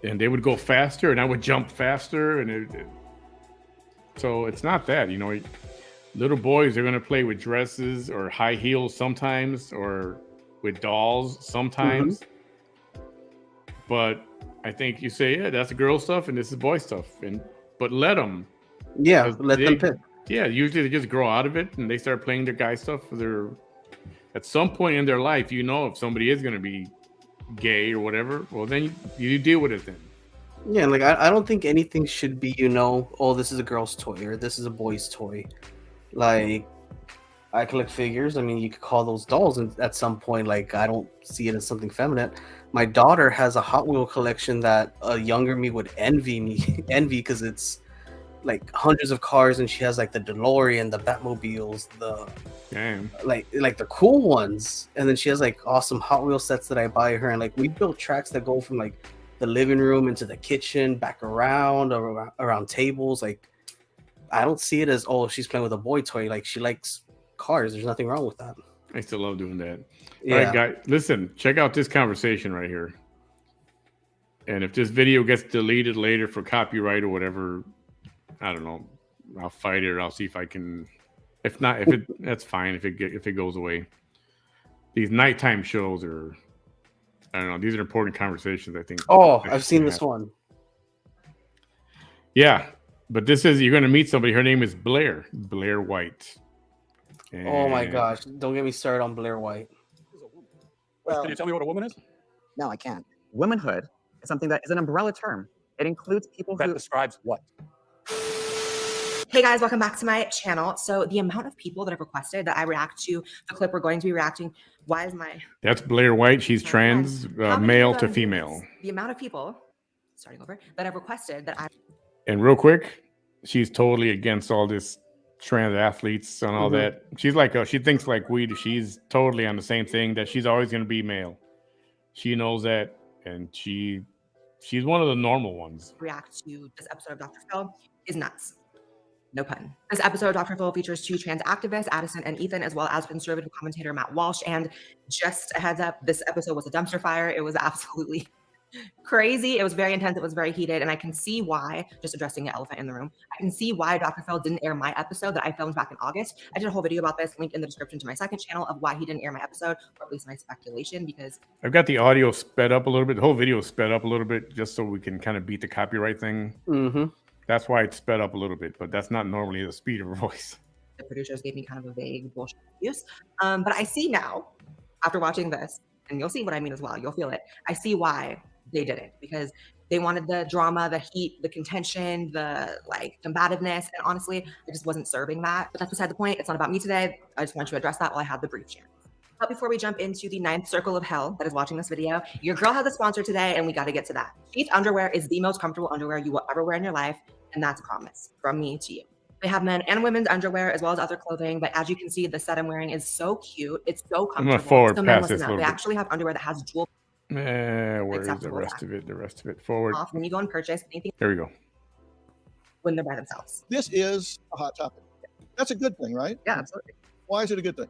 And they would go faster, and I would jump faster, so it's not that, little boys are going to play with dresses or high heels sometimes, or with dolls sometimes. But I think you say, yeah, that's girl stuff and this is boy stuff, but let them. Yeah, let them pick. Yeah, usually they just grow out of it and they start playing their guy stuff. At some point in their life, if somebody is going to be gay or whatever, well, then you deal with it then. Yeah, like I don't think anything should be, oh, this is a girl's toy or this is a boy's toy. Like, I collect figures. I mean, you could call those dolls, and at some point, like, I don't see it as something feminine. My daughter has a Hot Wheel collection that a younger me would envy because it's like hundreds of cars, and she has like the DeLorean, the Batmobiles, the Damn. like the cool ones, and then she has like awesome Hot Wheel sets that I buy her, and like we built tracks that go from like the living room into the kitchen, back around or around tables. Like, I don't see it as, oh, she's playing with a boy toy. Like, she likes cars. There's nothing wrong with that. I still love doing that. Yeah. All right, guys, listen, check out this conversation right here. And if this video gets deleted later for copyright or whatever, I don't know. I'll fight it, or I'll see if I can. If not, that's fine. If it goes away. These nighttime shows are, I don't know. These are important conversations, I think. Oh, I've seen this one. Yeah, but this is, you're going to meet somebody. Her name is Blair White. And oh my gosh! Don't get me started on Blair White. Well, can you tell me what a woman is? No, I can't. Womanhood is something that is an umbrella term. It includes people That who describes what? Hey guys, welcome back to my channel. So the amount of people that have requested that I react to the clip we're going to be reacting, why is my... That's Blair White. She's trans, How many male people to have female. this? The amount of people, starting over, that have requested that I... And real quick, she's totally against all this trans athletes and all that. She's like, she thinks like we do. She's totally on the same thing, that she's always going to be male. She knows that, and she's one of the normal ones. react to this episode of Dr. Phil is nuts. No pun. This episode of Dr. Phil features two trans activists, Addison and Ethan, as well as conservative commentator Matt Walsh. And just a heads up, this episode was a dumpster fire. It was absolutely crazy. It was very intense. It was very heated. And I can see why, just addressing the elephant in the room, I can see why Dr. Phil didn't air my episode that I filmed back in August. I did a whole video about this, link in the description to my second channel, of why he didn't air my episode, or at least my speculation, because I've got the audio sped up a little bit. The whole video is sped up a little bit just so we can kind of beat the copyright thing. That's why it's sped up a little bit, but that's not normally the speed of her voice. the producers gave me kind of a vague bullshit excuse. But I see now, after watching this, and you'll see what I mean as well, you'll feel it. I see why they did it, because they wanted the drama, the heat, the contention, the like combativeness, and honestly, I just wasn't serving that. But that's beside the point. It's not about me today. I just want to address that while I have the brief chance. But before we jump into the ninth circle of hell that is watching this video, your girl has a sponsor today, and we got to get to that. Sheath underwear is the most comfortable underwear you will ever wear in your life, and that's a promise from me to you. They have men and women's underwear as well as other clothing, but as you can see, the set I'm wearing is so cute. It's so comfortable. I'm gonna forward So men, past this listen a up. They little bit. actually have underwear that has dual Where is the acceptable rest of it? The rest of it. Forward. off when you go and purchase anything There we go. when they're by themselves. This is a hot topic. That's a good thing, right? yeah, absolutely. Why is it a good thing?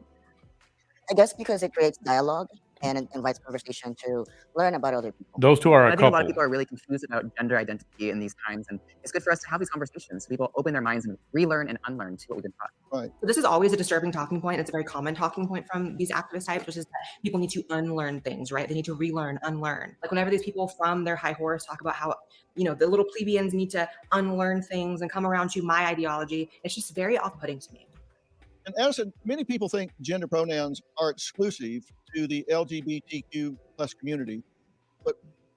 I guess because it creates dialogue and it invites conversation to learn about other people. Those two are I a think a lot of couple. people are really confused about gender identity in these times, and it's good for us to have these conversations so people open their minds and relearn and unlearn to what we've been taught. So this is always a disturbing talking point. It's a very common talking point from these activist types, which is that people need to unlearn things, right? They need to relearn, unlearn. Like whenever these people from their high horse talk about how, you know, the little plebeians need to unlearn things and come around to my ideology, it's just very off-putting to me. And Addison, many people think gender pronouns are exclusive to the LGBTQ plus community, but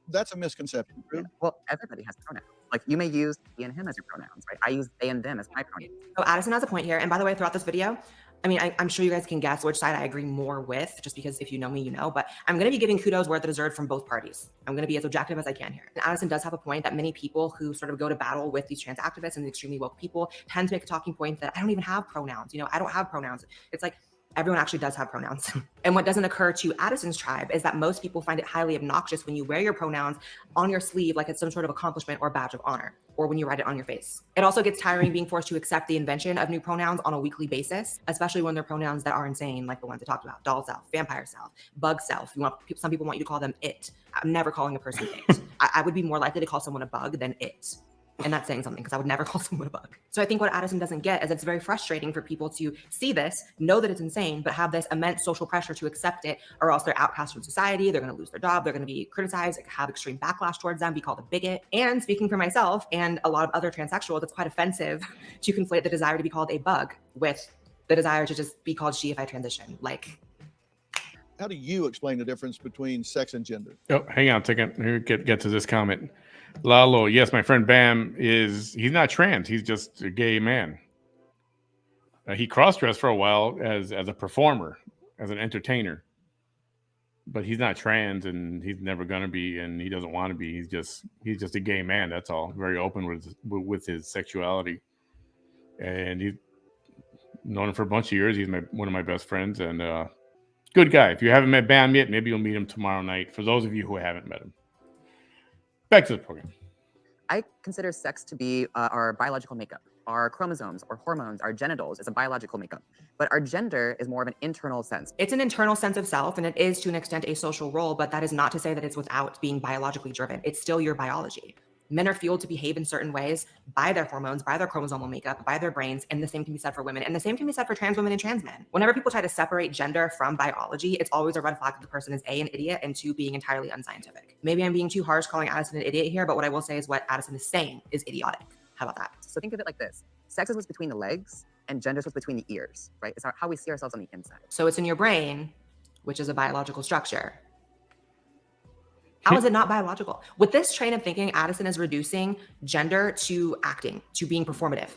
that's a misconception. True? Yeah. Well, everybody has pronouns. Like you may use he and him as your pronouns, right? I use they and them as my pronouns. So Addison has a point here. And by the way, throughout this video, I mean, I'm sure you guys can guess which side I agree more with, just because if you know me, you know, but I'm going to be giving kudos where they're deserved from both parties. I'm going to be as objective as I can here. And Addison does have a point that many people who sort of go to battle with these trans activists and the extremely woke people tend to make a talking point that I don't even have pronouns. You know, I don't have pronouns. It's like, everyone actually does have pronouns. And what doesn't occur to Addison's tribe is that most people find it highly obnoxious when you wear your pronouns on your sleeve like it's some sort of accomplishment or badge of honor, or when you write it on your face. It also gets tiring being forced to accept the invention of new pronouns on a weekly basis, especially when they're pronouns that are insane, like the ones I talked about: doll self, vampire self, bug self. Some people want you to call them it. I'm never calling a person it. I would be more likely to call someone a bug than it. And that's saying something, because I would never call someone a bug. So I think what Addison doesn't get is it's very frustrating for people to see this, know that it's insane, but have this immense social pressure to accept it, or else they're outcast from society, they're going to lose their job, they're going to be criticized, have extreme backlash towards them, be called a bigot. And speaking for myself and a lot of other transsexuals, it's quite offensive to conflate the desire to be called a bug with the desire to just be called she if I transition. Like, How do you explain the difference between sex and gender? Oh, hang on a second. Here, get to this comment. Lalo, yes, my friend Bam he's not trans. He's just a gay man. He cross-dressed for a while as a performer, as an entertainer, but he's not trans, and he's never gonna be, and he doesn't want to be. He's just a gay man. That's all. Very open with his sexuality, and he's known him for a bunch of years. He's one of my best friends, and good guy. If you haven't met Bam yet, maybe you'll meet him tomorrow night. For those of you who haven't met him, back to the program. I consider sex to be our biological makeup. Our chromosomes or hormones, our genitals is a biological makeup. But our gender is more of an internal sense. It's an internal sense of self, and it is to an extent a social role, but that is not to say that it's without being biologically driven. It's still your biology. Men are fueled to behave in certain ways by their hormones, by their chromosomal makeup, by their brains, and the same can be said for women, and the same can be said for trans women and trans men. Whenever people try to separate gender from biology, it's always a red flag that the person is A, an idiot, and 2, being entirely unscientific. Maybe I'm being too harsh calling Addison an idiot here, but what I will say is what Addison is saying is idiotic. How about that? So think of it like this. Sex is what's between the legs, and gender is what's between the ears, right? It's how we see ourselves on the inside. So it's in your brain, which is a biological structure. How is it not biological? With this train of thinking, Addison is reducing gender to acting, to being performative.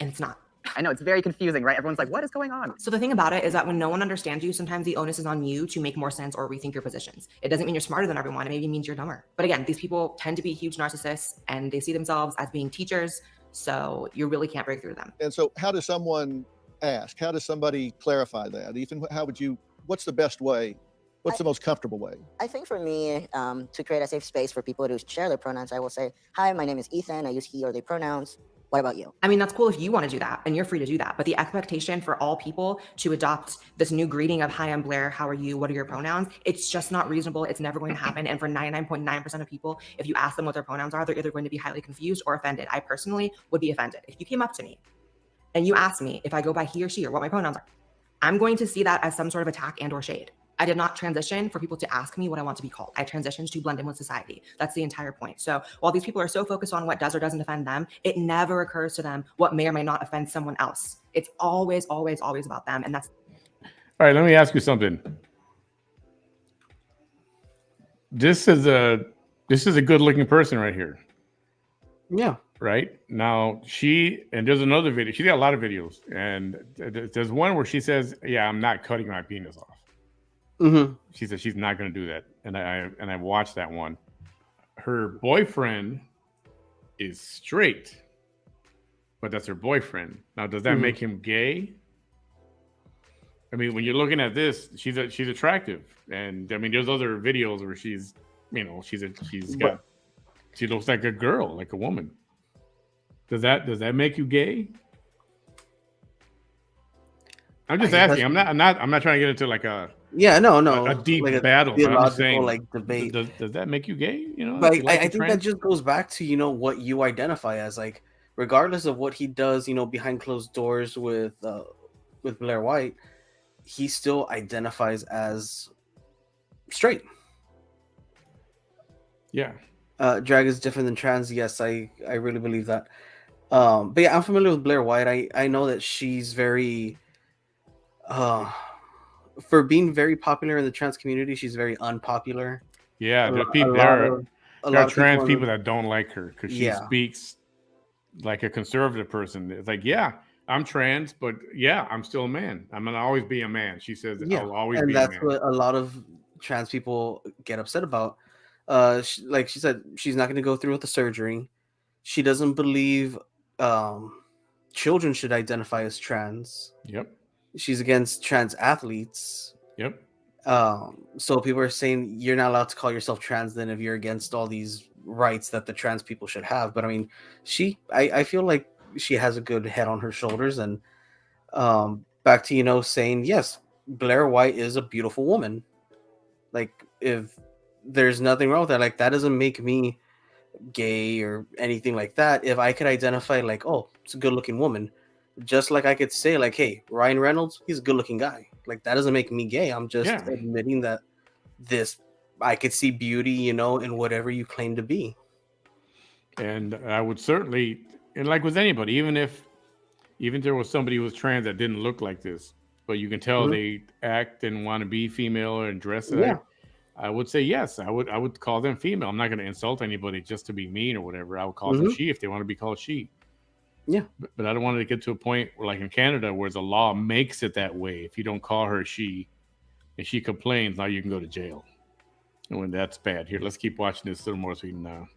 And it's not. I know, it's very confusing, right? Everyone's like, what is going on? So the thing about it is that when no one understands you, sometimes the onus is on you to make more sense or rethink your positions. It doesn't mean you're smarter than everyone. It maybe means you're dumber. But again, these people tend to be huge narcissists, and they see themselves as being teachers. So you really can't break through them. And so how does someone ask? How does somebody clarify that? Ethan, what's the best way? What's the most comfortable way? I think for me, to create a safe space for people to share their pronouns, I will say, hi, my name is Ethan. I use he or they pronouns. What about you? I mean, that's cool if you want to do that, and you're free to do that. But the expectation for all people to adopt this new greeting of, hi, I'm Blair. How are you? What are your pronouns? It's just not reasonable. It's never going to happen. And for 99.9% of people, if you ask them what their pronouns are, they're either going to be highly confused or offended. I personally would be offended. If you came up to me and you asked me if I go by he or she or what my pronouns are, I'm going to see that as some sort of attack and or shade. I did not transition for people to ask me what I want to be called. I transitioned to blend in with society. That's the entire point. So while these people are so focused on what does or doesn't offend them, it never occurs to them what may or may not offend someone else. It's always, always, always about them. And that's... All right, let me ask you something. This is a good looking person right here. Yeah. Right now, there's another video. She's got a lot of videos, and there's one where she says, "Yeah, I'm not cutting my penis off." Mm-hmm. She says she's not going to do that, and I watched that one. Her boyfriend is straight, but that's her boyfriend. Now, does that make him gay? I mean, when you're looking at this, she's attractive, and I mean, there's other videos where she looks like a girl, like a woman. Does that make you gay? I'm just asking. I'm not trying to get into like a a deep like battle. Theological, I'm just saying, like debate. Does that make you gay? You know, but I think that just goes back to what you identify as. Like, regardless of what he does, behind closed doors with Blair White, he still identifies as straight. Yeah. Drag is different than trans. Yes, I really believe that. But yeah, I'm familiar with Blair White. I know that she's very for being very popular in the trans community, she's very unpopular. Yeah, there are trans people that don't like her because she speaks like a conservative person. It's like, yeah, I'm trans, but yeah, I'm still a man. I'm gonna always be a man. She says, I'll always be a man. And that's what a lot of trans people get upset about. Like she said, she's not going to go through with the surgery. She doesn't believe children should identify as trans. Yep. She's against trans athletes. Yep. So people are saying you're not allowed to call yourself trans then if you're against all these rights that the trans people should have. But I mean, I feel like she has a good head on her shoulders. And back to, saying, yes, Blair White is a beautiful woman. Like, if there's nothing wrong with that, like, that doesn't make me gay or anything like that. If I could identify like, oh, it's a good looking woman, just like I could say like, hey, Ryan Reynolds, he's a good looking guy. Like, that doesn't make me gay. I'm just admitting that I could see beauty, in whatever you claim to be. And I would certainly, and like with anybody, even if there was somebody who was trans that didn't look like this, but you can tell they act and want to be female and dress like, I would say yes. I would call them female. I'm not going to insult anybody just to be mean or whatever. I would call them she if they want to be called she. Yeah. But I don't want to get to a point where, like in Canada, where the law makes it that way. If you don't call her she, and she complains, now you can go to jail. And when that's bad. Here, let's keep watching this a little more so we can.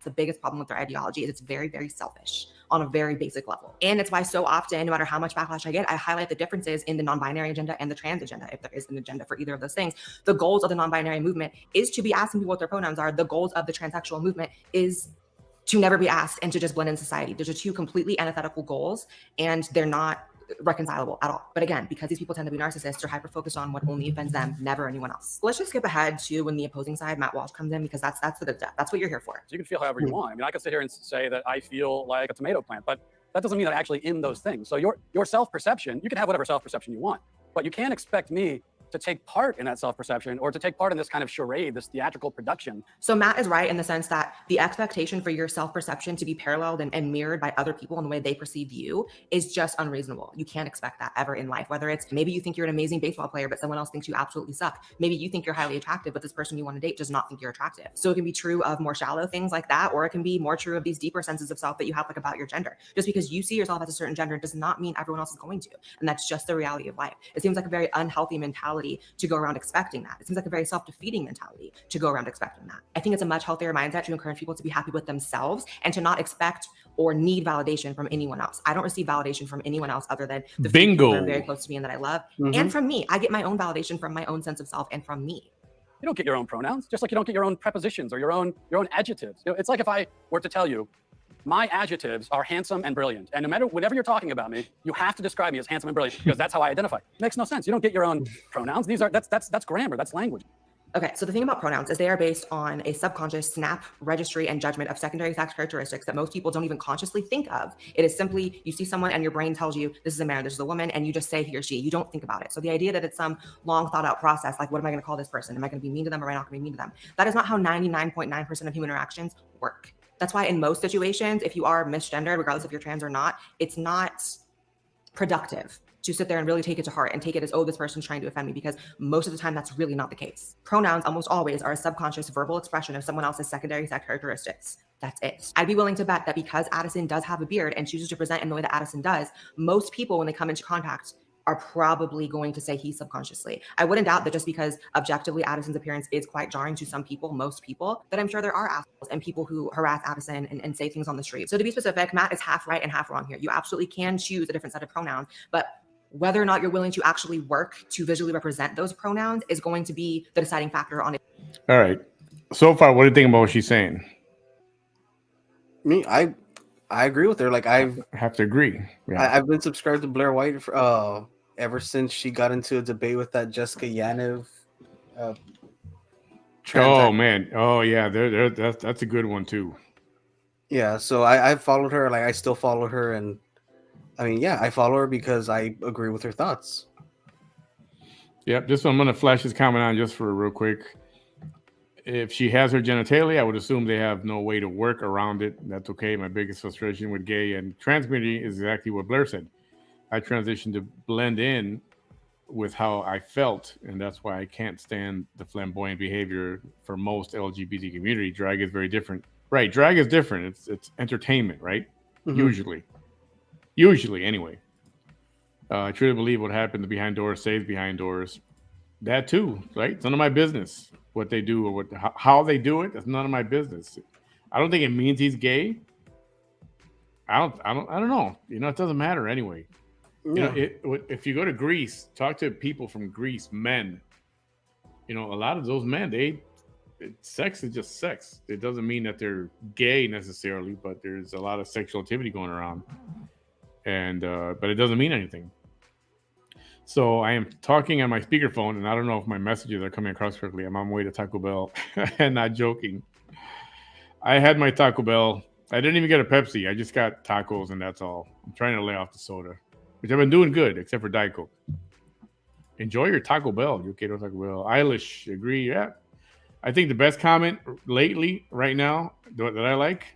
The biggest problem with their ideology is it's very, very selfish on a very basic level. And it's why so often, no matter how much backlash I get, I highlight the differences in the non-binary agenda and the trans agenda, if there is an agenda for either of those things. The goals of the non-binary movement is to be asking people what their pronouns are. The goals of the transsexual movement is to never be asked and to just blend in society. Those are two completely antithetical goals, and they're not reconcilable at all. But again, because these people tend to be narcissists, they're hyper-focused on what only offends them, never anyone else. Let's just skip ahead to when the opposing side, Matt Walsh, comes in, because that's what you're here for. So you can feel however you want. I mean, I could sit here and say that I feel like a tomato plant, but that doesn't mean that I'm actually in those things. So your self-perception, you can have whatever self-perception you want, but you can't expect me to take part in that self-perception or to take part in this kind of charade, this theatrical production. So Matt is right in the sense that the expectation for your self-perception to be paralleled and mirrored by other people in the way they perceive you is just unreasonable. You can't expect that ever in life, whether it's maybe you think you're an amazing baseball player, but someone else thinks you absolutely suck. Maybe you think you're highly attractive, but this person you want to date does not think you're attractive. So it can be true of more shallow things like that, or it can be more true of these deeper senses of self that you have, like about your gender. Just because you see yourself as a certain gender does not mean everyone else is going to. And that's just the reality of life. It seems like a very unhealthy mentality to go around expecting that. It seems like a very self-defeating mentality to go around expecting that. I think it's a much healthier mindset to encourage people to be happy with themselves and to not expect or need validation from anyone else. I don't receive validation from anyone else other than the few people that are very close to me and that I love. And from me, I get my own validation from my own sense of self and from me. You don't get your own pronouns, just like you don't get your own prepositions or your own adjectives. You know, it's like if I were to tell you, my adjectives are handsome and brilliant. And no matter whenever you're talking about me, you have to describe me as handsome and brilliant because that's how I identify. It makes no sense. You don't get your own pronouns. That's grammar, that's language. Okay, so the thing about pronouns is they are based on a subconscious snap, registry, and judgment of secondary sex characteristics that most people don't even consciously think of. It is simply, you see someone and your brain tells you, this is a man, this is a woman, and you just say he or she. You don't think about it. So the idea that it's some long thought out process, like what am I gonna call this person? Am I gonna be mean to them or am I not gonna be mean to them? That is not how 99.9% of human interactions work. That's why in most situations, if you are misgendered, regardless if you're trans or not, it's not productive to sit there and really take it to heart and take it as, oh, this person's trying to offend me, because most of the time that's really not the case. Pronouns almost always are a subconscious verbal expression of someone else's secondary sex characteristics. That's it. I'd be willing to bet that because Addison does have a beard and chooses to present in the way that Addison does, most people when they come into contact are probably going to say he subconsciously. I wouldn't doubt that just because objectively Addison's appearance is quite jarring to some people, most people, that I'm sure there are assholes and people who harass Addison and say things on the street. So to be specific, Matt is half right and half wrong here. You absolutely can choose a different set of pronouns, but whether or not you're willing to actually work to visually represent those pronouns is going to be the deciding factor on it. All right. So far, what do you think about what she's saying? Me, I agree with her. Like I have to agree. Yeah. I've been subscribed to Blair White for, ever since she got into a debate with that Jessica Yaniv. Oh man, oh yeah, that's a good one too. Yeah, so I followed her. Like I still follow her, and I mean, yeah, I follow her because I agree with her thoughts. Yep, this one I'm gonna flash this comment on just for real quick. If she has her genitalia, I would assume they have no way to work around it. That's okay. My biggest frustration with gay and trans community is exactly what Blair said. I transitioned to blend in with how I felt, and that's why I can't stand the flamboyant behavior for most LGBT community. Drag is very different. Right, drag is different. It's entertainment, right? Mm-hmm. Usually anyway. I truly believe what happens behind doors stays behind doors. That too, right? It's none of my business what they do or how they do it. That's none of my business. I don't think it means he's gay. I don't know. You know, it doesn't matter anyway. Yeah. You know, if you go to Greece, talk to people from Greece, men. You know, a lot of those men, sex is just sex. It doesn't mean that they're gay necessarily, but there's a lot of sexual activity going around, and but it doesn't mean anything. So I am talking on my speakerphone, and I don't know if my messages are coming across correctly. I'm on my way to Taco Bell, and not joking. I had my Taco Bell. I didn't even get a Pepsi. I just got tacos, and that's all. I'm trying to lay off the soda, which I've been doing good, except for Diet Coke. Enjoy your Taco Bell. You okay with Taco Bell? Eilish, agree? Yeah. I think the best comment lately, right now, that I like,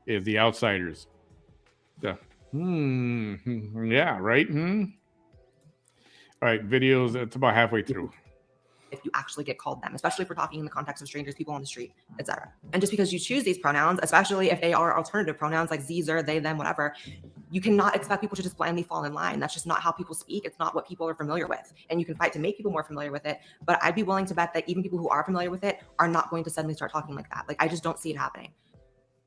is the Outsiders. Yeah, right? All right, videos. It's about halfway through. if you actually get called them, especially if we're talking in the context of strangers, people on the street, etc. And just because you choose these pronouns, especially if they are alternative pronouns like ze, zer, they, them, whatever, you cannot expect people to just blindly fall in line. That's just not how people speak. It's not what people are familiar with. And you can fight to make people more familiar with it. But I'd be willing to bet that even people who are familiar with it are not going to suddenly start talking like that. Like, I just don't see it happening.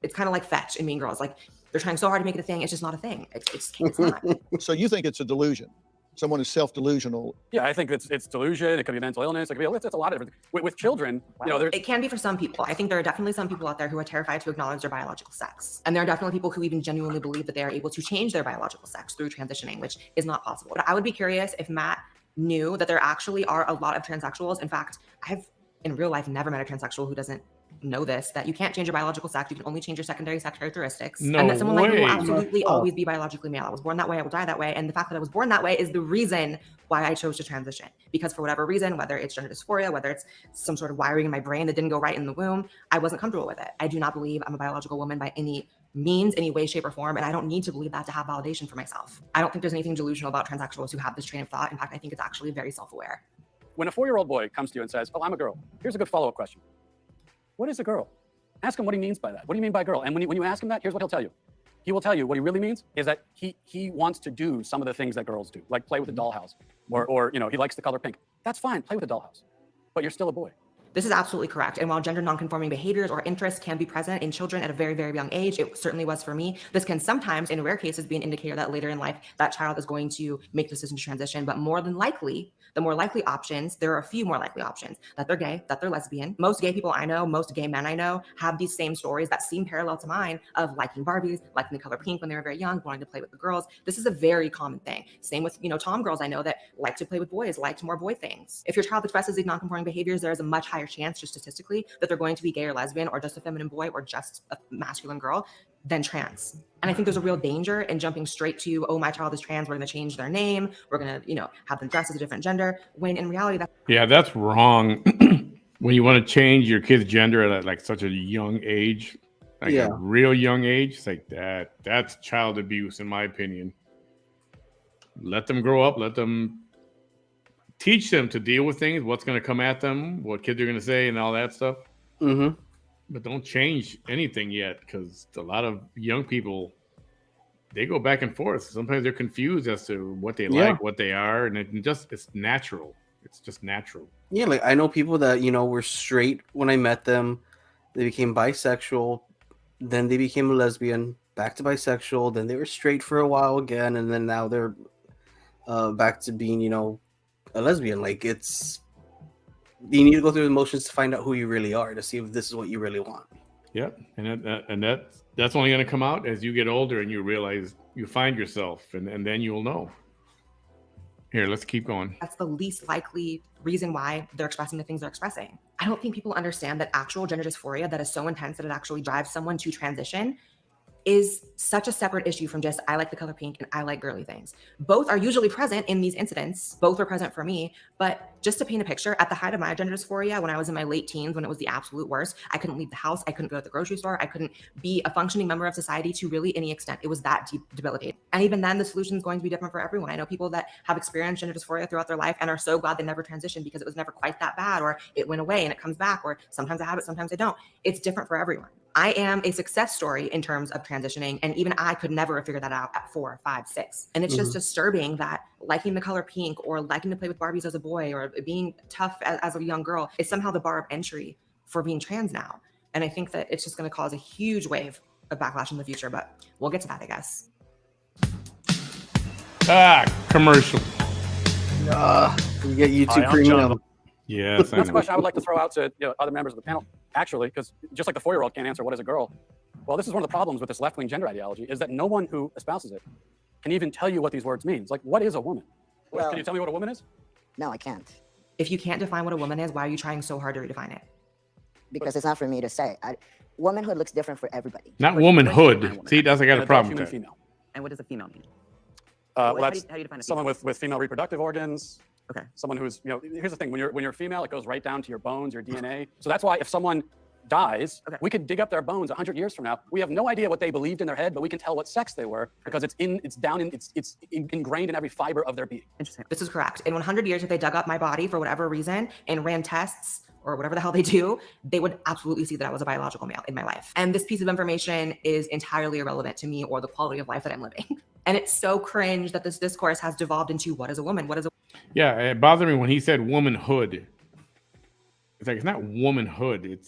It's kind of like Fetch in Mean Girls. Like, they're trying so hard to make it a thing. It's just not a thing. It's not. So you think it's a delusion? Someone is self-delusional. Yeah, I think it's delusion. It could be mental illness. It could be it's a lot of different. With children, It can be for some people. I think there are definitely some people out there who are terrified to acknowledge their biological sex. And there are definitely people who even genuinely believe that they are able to change their biological sex through transitioning, which is not possible. But I would be curious if Matt knew that there actually are a lot of transsexuals. In fact, I've in real life never met a transsexual who doesn't know this, that you can't change your biological sex. You can only change your secondary sex characteristics. No and that someone like me will way. absolutely always be biologically male. I was born that way. I will die that way. And the fact that I was born that way is the reason why I chose to transition. Because for whatever reason, whether it's gender dysphoria, whether it's some sort of wiring in my brain that didn't go right in the womb, I wasn't comfortable with it. I do not believe I'm a biological woman by any means, any way, shape, or form. And I don't need to believe that to have validation for myself. I don't think there's anything delusional about transsexuals who have this train of thought. In fact, I think it's actually very self-aware. When a 4-year-old boy comes to you and says, "Oh, I'm a girl," here's a good follow-up question. What is a girl? Ask him what he means by that. What do you mean by girl? And when you ask him that, here's what he'll tell you. He will tell you what he really means is that he wants to do some of the things that girls do, like play with a dollhouse, or he likes the color pink. That's fine, play with a dollhouse, but you're still a boy. This is absolutely correct. And while gender nonconforming behaviors or interests can be present in children at a very, very young age, it certainly was for me. This can sometimes, in rare cases, be an indicator that later in life, that child is going to make the decision to transition. But more than likely, the more likely options, there are a few more likely options, that they're gay, that they're lesbian. Most gay people I know, most gay men I know, have these same stories that seem parallel to mine of liking Barbies, liking the color pink when they were very young, wanting to play with the girls. This is a very common thing. Same with, tom girls I know that like to play with boys, liked more boy things. If your child expresses these nonconforming behaviors, there is a much higher chance, just statistically, that they're going to be gay or lesbian or just a feminine boy or just a masculine girl than trans. And I think there's a real danger in jumping straight to, oh, my child is trans, we're going to change their name, we're going to, have them dress as a different gender, when in reality that's wrong. When you want to change your kid's gender at like such a young age, like a real young age, it's like that's child abuse in my opinion. Let them grow up, let them teach them to deal with things, what's going to come at them, what kids are going to say and all that stuff. Mm-hmm. But don't change anything yet, because a lot of young people, they go back and forth. Sometimes they're confused as to what they like, what they are, and it's natural. It's just natural. Yeah, like I know people that, were straight when I met them. They became bisexual, then they became a lesbian, back to bisexual, then they were straight for a while again, and then now they're back to being, a lesbian. Like you need to go through the motions to find out who you really are, to see if this is what you really want. Yep, and that's only going to come out as you get older and you realize you find yourself, and then you'll know. Here, let's keep going. That's the least likely reason why they're expressing the things they're expressing. I don't think people understand that actual gender dysphoria that is so intense that it actually drives someone to transition is such a separate issue from just, I like the color pink and I like girly things. Both are usually present in these incidents. Both were present for me. But just to paint a picture, at the height of my gender dysphoria, when I was in my late teens, when it was the absolute worst, I couldn't leave the house. I couldn't go to the grocery store. I couldn't be a functioning member of society to really any extent. It was that debilitating. And even then, the solution is going to be different for everyone. I know people that have experienced gender dysphoria throughout their life and are so glad they never transitioned because it was never quite that bad, or it went away and it comes back, or sometimes I have it, sometimes I don't. It's different for everyone. I am a success story in terms of transitioning, and even I could never have figured that out at 4, 5, 6. And it's just disturbing that liking the color pink or liking to play with Barbies as a boy or being tough as a young girl is somehow the bar of entry for being trans now. And I think that it's just going to cause a huge wave of backlash in the future, but we'll get to that, I guess. Commercial. You get YouTube Premium. Yes. That's a question I would like to throw out to other members of the panel, actually, because just like the 4-year-old can't answer what is a girl. Well, this is one of the problems with this left-wing gender ideology, is that no one who espouses it can even tell you what these words mean. It's like, what is a woman? Well, can you tell me what a woman is? No, I can't. If you can't define what a woman is, why are you trying so hard to redefine it? Because it's not for me to say. Womanhood looks different for everybody. Not womanhood. See, that's I got a problem with that. Female. And what does a female mean? Well, how that's do you define a someone with female reproductive organs. Okay. Someone who's, here's the thing, when you're female, it goes right down to your bones, your DNA. So that's why if someone dies, Okay. we could dig up their bones 100 years from now. We have no idea what they believed in their head, but we can tell what sex they were because it's ingrained in every fiber of their being. Interesting. This is correct. In 100 years, if they dug up my body for whatever reason and ran tests or whatever the hell they do, they would absolutely see that I was a biological male in my life. And this piece of information is entirely irrelevant to me or the quality of life that I'm living. And it's so cringe that this discourse has devolved into what is a woman? What is a Yeah, it bothered me when he said womanhood. It's like, it's not womanhood.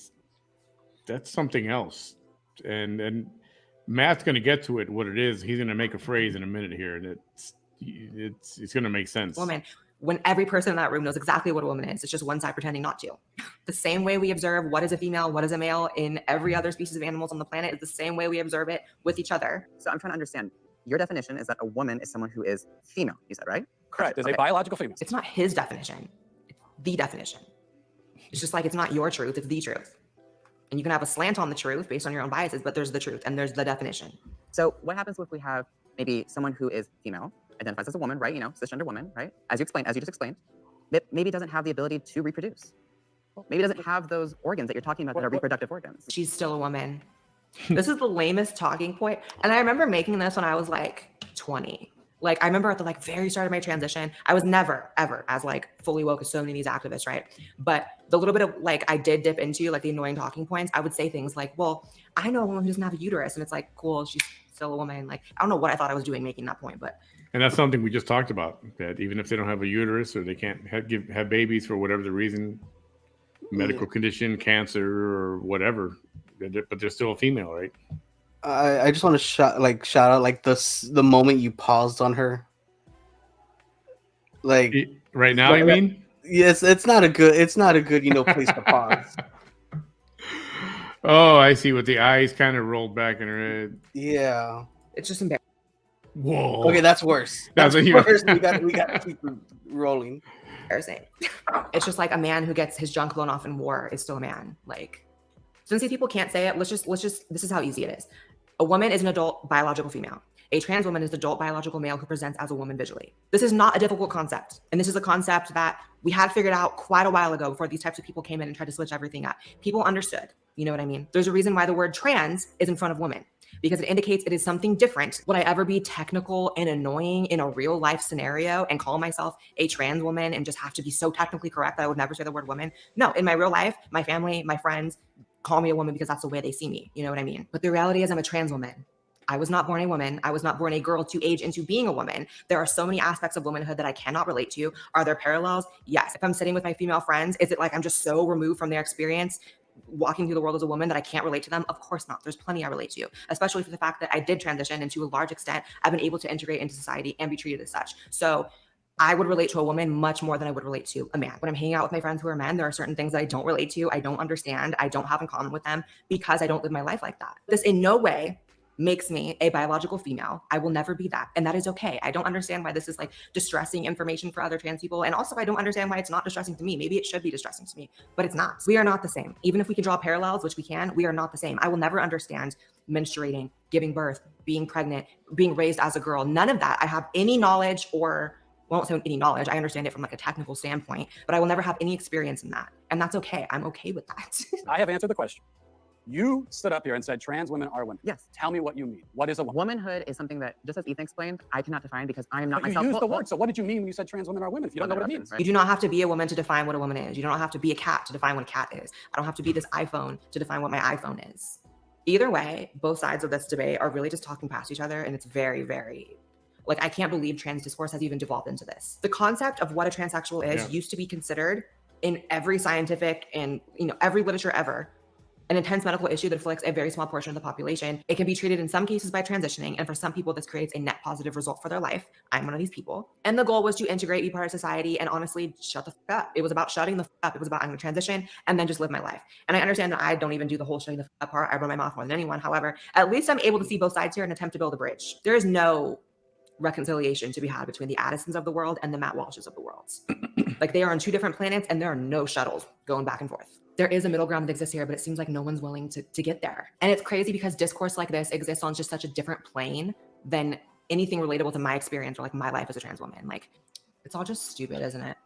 That's something else. And Matt's going to get to it, what it is. He's going to make a phrase in a minute here, and it's going to make sense. woman? When every person in that room knows exactly what a woman is. It's just one side pretending not to. The same way we observe what is a female, what is a male in every other species of animals on the planet is the same way we observe it with each other. So I'm trying to understand. Your definition is that a woman is someone who is female, you said, right? Correct. Is Okay. a biological female. It's not his definition. It's the definition. It's just like it's not your truth, it's the truth. And you can have a slant on the truth based on your own biases, but there's the truth and there's the definition. So what happens if we have maybe someone who is female, identifies as a woman, right? Cisgender woman, right? As you just explained, that maybe doesn't have the ability to reproduce. Maybe doesn't have those organs that you're talking about that are reproductive organs. She's still a woman. This is the lamest talking point. And I remember making this when I was like 20. Like I remember at the very start of my transition, I was never ever as fully woke as so many of these activists, right? But the little bit of I did dip into the annoying talking points, I would say things like, well, I know a woman who doesn't have a uterus, and it's like, cool, she's still a woman. I don't know what I thought I was doing making that point, but And that's something we just talked about, that even if they don't have a uterus or they can't have babies for whatever the reason, medical condition, cancer or whatever, but they're still a female, right? I just want to shout out the moment you paused on her. Right now, you mean? Yes, it's not a good place to pause. Oh, I see. With the eyes kind of rolled back in her head. Yeah. it's just embarrassing. Whoa. Okay, that's worse. That's That's a- worse. We got to keep it rolling. It's just like a man who gets his junk blown off in war is still a man. Since these people can't say it, let's just this is how easy it is. A woman is an adult biological female. A trans woman is an adult biological male who presents as a woman visually. This is not a difficult concept. And this is a concept that we had figured out quite a while ago before these types of people came in and tried to switch everything up. People understood. You know what I mean? There's a reason why the word trans is in front of woman, because it indicates it is something different. Would I ever be technical and annoying in a real life scenario and call myself a trans woman and just have to be so technically correct that I would never say the word woman? No, in my real life, my family, my friends call me a woman because that's the way they see me. You know what I mean? But the reality is I'm a trans woman. I was not born a woman. I was not born a girl to age into being a woman. There are so many aspects of womanhood that I cannot relate to. Are there parallels? Yes. If I'm sitting with my female friends, is it like I'm just so removed from their experience walking through the world as a woman that I can't relate to them? Of course not. There's plenty I relate to, especially for the fact that I did transition, and to a large extent, I've been able to integrate into society and be treated as such. So I would relate to a woman much more than I would relate to a man. When I'm hanging out with my friends who are men, there are certain things that I don't relate to, I don't understand, I don't have in common with them because I don't live my life like that. This in no way makes me a biological female. I will never be that. And that is okay. I don't understand why this is distressing information for other trans people. And also I don't understand why it's not distressing to me. Maybe it should be distressing to me, but it's not. We are not the same. Even if we can draw parallels, which we can, we are not the same. I will never understand menstruating, giving birth, being pregnant, being raised as a girl. None of that I have any knowledge or, well, I won't say any knowledge. I understand it from a technical standpoint, but I will never have any experience in that. And that's okay. I'm okay with that. I have answered the question. You stood up here and said trans women are women. Yes. Tell me what you mean. What is a woman? Womanhood is something that, just as Ethan explained, I cannot define because I am not But you myself. used the word. So what did you mean when you said trans women are women if you don't know what it means? You do not have to be a woman to define what a woman is. You don't have to be a cat to define what a cat is. I don't have to be this iPhone to define what my iPhone is. Either way, both sides of this debate are really just talking past each other, and it's very, very I can't believe trans discourse has even devolved into this. The concept of what a transsexual is used to be considered in every scientific and every literature ever an intense medical issue that afflicts a very small portion of the population. It can be treated in some cases by transitioning, and for some people this creates a net positive result for their life. I'm one of these people. And the goal was to integrate, be part of society, and honestly shut the fuck up. It was about shutting the fuck up. It was about I'm gonna transition and then just live my life. And I understand that I don't even do the whole shutting the fuck up part. I run my mouth more than anyone. However, at least I'm able to see both sides here and attempt to build a bridge. There is no reconciliation to be had between the Addisons of the world and the Matt Walshes of the world. They are on two different planets, and there are no shuttles going back and forth. There is a middle ground that exists here, but it seems like no one's willing to get there. And it's crazy because discourse like this exists on just such a different plane than anything relatable to my experience or my life as a trans woman. It's all just stupid, isn't it?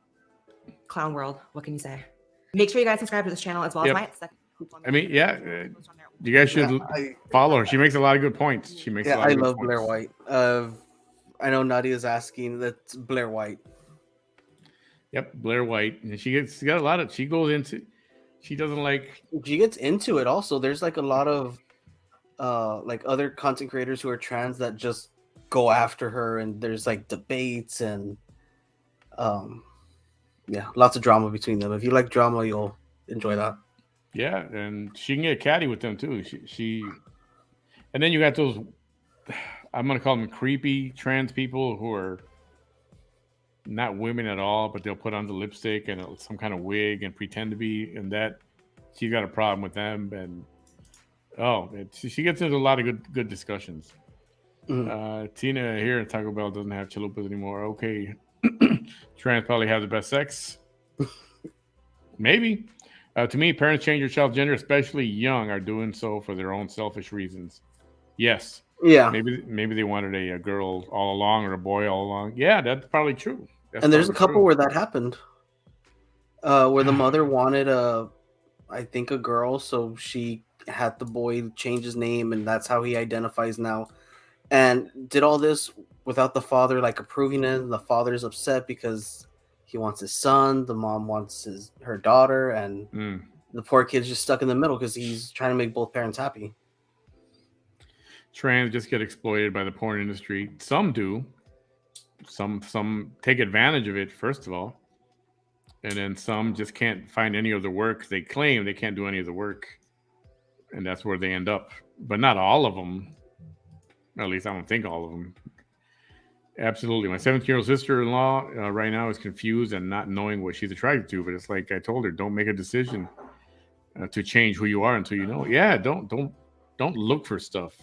Clown world, what can you say? Make sure you guys subscribe to this channel as well as my second. I mean, yeah, you guys should follow her. She makes a lot of good points. She makes a Yeah, lot I of good love points. Blair White. I know Nadia's asking. That's Blair White. Yep, Blair White. And she got a lot of. She goes into. She doesn't like. She gets into it. Also, there's like a lot of like other content creators who are trans that just go after her, and there's like debates and yeah, lots of drama between them. If you like drama, you'll enjoy that. Yeah, and she can get catty with them too. She and then you got those. I'm gonna call them creepy trans people who are not women at all, but they'll put on the lipstick and some kind of wig and pretend to be, and that she's got a problem with them. And she gets into a lot of good discussions. Tina here at Taco Bell doesn't have chalupas anymore. Okay, trans probably have the best sex. Maybe. To me, parents change your child's gender, especially young, are doing so for their own selfish reasons. Yes. Yeah. Maybe they wanted a girl all along or a boy all along. Yeah, that's probably true. And there's a couple where that happened. Where the mother wanted I think a girl, so she had the boy change his name, and that's how he identifies now. And did all this without the father like approving it. And the father's upset because he wants his son, the mom wants her daughter, and the poor kid's just stuck in the middle because he's trying to make both parents happy. Trans just get exploited by the porn industry. Some do. Some take advantage of it, first of all. And then some just can't find any of the work. They claim they can't do any of the work. And that's where they end up. But not all of them. At least I don't think all of them. Absolutely. My 17-year-old sister-in-law right now is confused and not knowing what she's attracted to. But it's like I told her, don't make a decision to change who you are until you know. Yeah, don't look for stuff.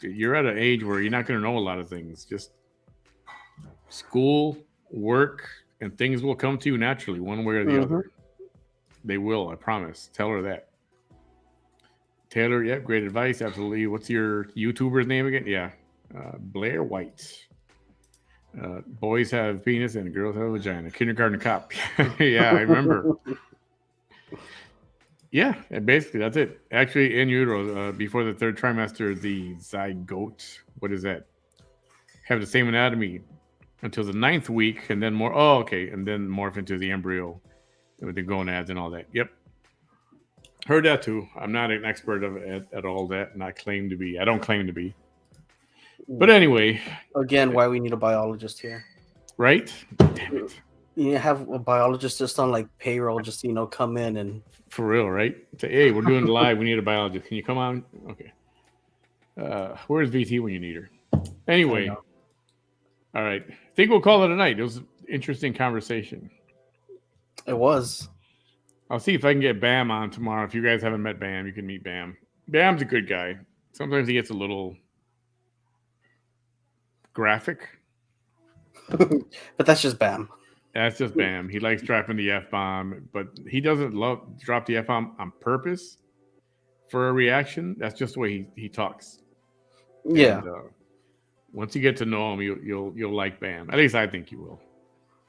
You're at an age where you're not going to know a lot of things. Just school, work, and things will come to you naturally, one way or the other. They will, I promise. Tell her that. Taylor, yep, great advice. Absolutely. What's your YouTuber's name again? Yeah, Blair White. Boys have penis and girls have a vagina. Kindergarten Cop. Yeah, I remember. Yeah, and basically that's it. Actually, in utero, before the third trimester, the zygote, what is that? Have the same anatomy until the 9th week, and then and then morph into the embryo with the gonads and all that. Yep. Heard that too. I'm not an expert at all that, and I don't claim to be. But anyway. Again, why we need a biologist here. Right? Damn it. You have a biologist just on like payroll, just come in and for real, right? Say, hey, we're doing live. We need a biologist. Can you come on? Okay. Where's VT when you need her? Anyway. All right. I think we'll call it a night. It was an interesting conversation. It was. I'll see if I can get Bam on tomorrow. If you guys haven't met Bam, you can meet Bam. Bam's a good guy. Sometimes he gets a little graphic. But that's just Bam. That's just Bam. He likes dropping the F-bomb, but he doesn't drop the F-bomb on purpose for a reaction. That's just the way he talks. Yeah. And, once you get to know him, you'll like Bam. At least I think you will.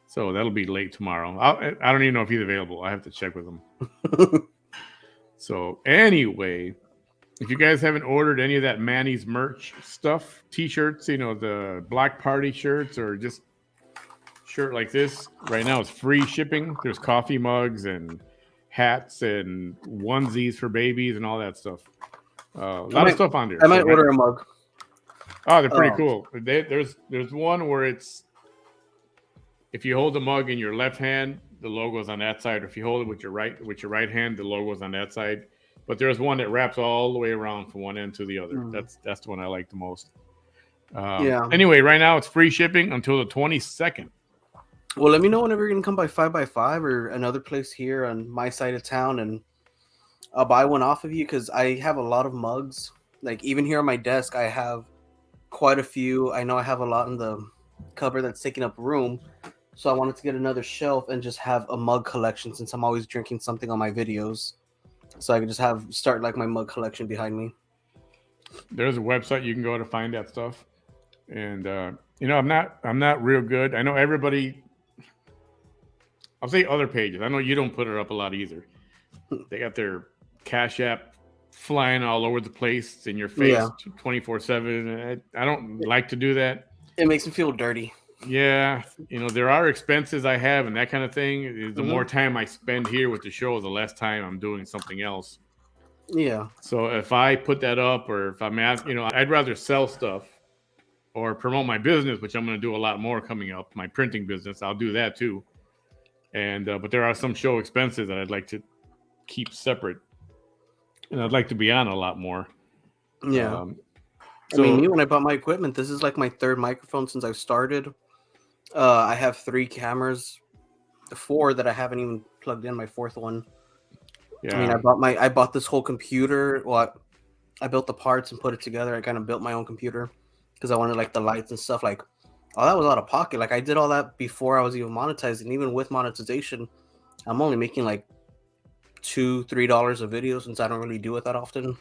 So that'll be late tomorrow. I don't even know if he's available. I have to check with him. So anyway, if you guys haven't ordered any of that Manny's merch stuff, t-shirts, the Black Party shirts, or just shirt like this, right now it's free shipping. There's coffee mugs and hats and onesies for babies and all that stuff. A lot of stuff on there. I might order a mug. Oh, they're pretty cool. There's one where it's, if you hold the mug in your left hand, the logo's on that side. Or if you hold it with your right hand, the logo's on that side. But there's one that wraps all the way around from one end to the other. That's the one I like the most. Anyway, right now it's free shipping until the 22nd. Well, let me know whenever you're gonna come by 5x5 or another place here on my side of town, and I'll buy one off of you because I have a lot of mugs. Like even here on my desk, I have quite a few. I know I have a lot in the cupboard that's taking up room, so I wanted to get another shelf and just have a mug collection since I'm always drinking something on my videos, so I could just start like my mug collection behind me. There's a website you can go to find that stuff, and I'm not real good. I know everybody. I'll say other pages. I know you don't put it up a lot either. They got their Cash App flying all over the place in your face Yeah. 24/7. I don't like to do that. It makes me feel dirty. Yeah, there are expenses I have and that kind of thing. The more Mhm. time I spend here with the show, the less time I'm doing something else. Yeah. So if I put that up, or if I'm I'd rather sell stuff or promote my business, which I'm going to do a lot more coming up. My printing business, I'll do that too. And but there are some show expenses that I'd like to keep separate, and I'd like to be on a lot more. Yeah. So, I mean, me, when I bought my equipment, this is like my third microphone since I've started. I have 3 cameras, 4 that I haven't even plugged in. My 4th one. yeah, I mean, I bought this whole computer. Well, I built the parts and put it together. I kind of built my own computer because I wanted like the lights and stuff. Like, all that was out of pocket. Like, I did all that before I was even monetized, and even with monetization, I'm only making like $2-3 a video since I don't really do it that often.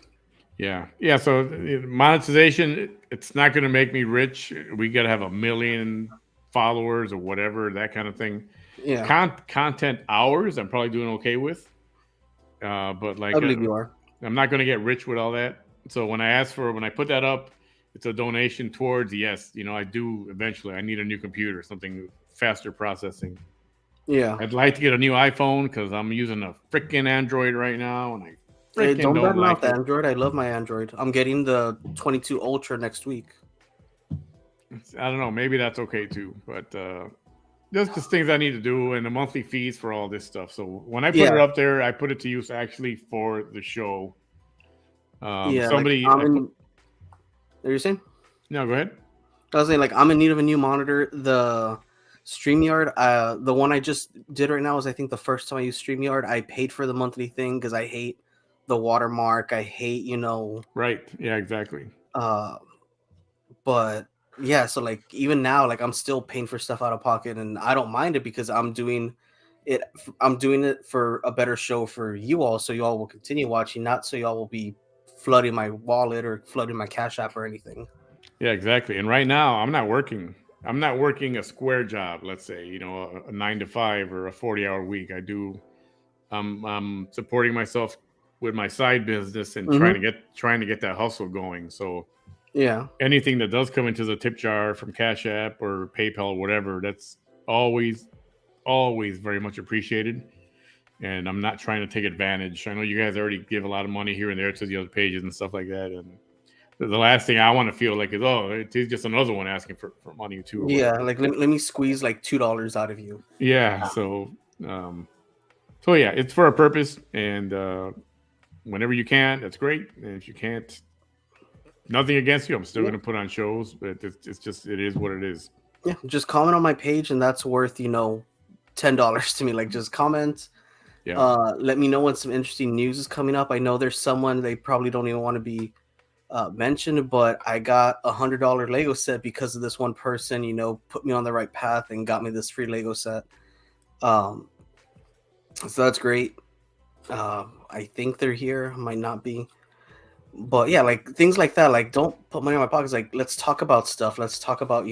yeah. So monetization, it's not going to make me rich. We got to have 1 million followers or whatever, that kind of thing. Yeah. Content hours, I'm probably doing okay with. But like, I believe you are. I'm not going to get rich with all that. So when I put that up, it's a donation towards, yes, I do eventually. I need a new computer, something faster processing. Yeah. I'd like to get a new iPhone because I'm using a freaking Android right now, and I freaking Don't don't like badmouth it. Android. I love my Android. I'm getting the 22 Ultra next week. I don't know. Maybe that's okay too, but there's just things I need to do, and the monthly fees for all this stuff. So when I put it up there, I put it to use actually for the show. Somebody, like are you saying? No, go ahead. I was saying, like, I'm in need of a new monitor. The StreamYard, the one I just did right now is, I think, the first time I used StreamYard. I paid for the monthly thing because I hate the watermark. I hate, Right. Yeah, exactly. But yeah, so like even now, like I'm still paying for stuff out of pocket, and I don't mind it because I'm doing it. I'm doing it for a better show for you all, so you all will continue watching, not so y'all will be flooding my wallet or flooding my Cash App or anything. Yeah, exactly. And right now, I'm not working a square job. Let's say, a 9 to 5 or a 40-hour week. I'm supporting myself with my side business and trying to get that hustle going. So yeah, anything that does come into the tip jar from Cash App or PayPal or whatever, that's always very much appreciated. And I'm not trying to take advantage. I know you guys already give a lot of money here and there to the other pages and stuff like that. And the last thing I want to feel like is, it's just another one asking for money too. Yeah, like let me squeeze like $2 out of you. Yeah. So yeah, it's for a purpose, and whenever you can, that's great. And if you can't, nothing against you. I'm still going to put on shows, but it's just, it is what it is. Yeah, just comment on my page, and that's worth $10 to me. Like, just comment. Yeah. Let me know when some interesting news is coming up. I know there's someone, they probably don't even want to be mentioned, but I got a $100 Lego set because of this one person. Put me on the right path and got me this free Lego set. So that's great. I think they're here, might not be, but yeah, like things like that. Like, don't put money in my pockets. Like, let's talk about stuff. Let's talk about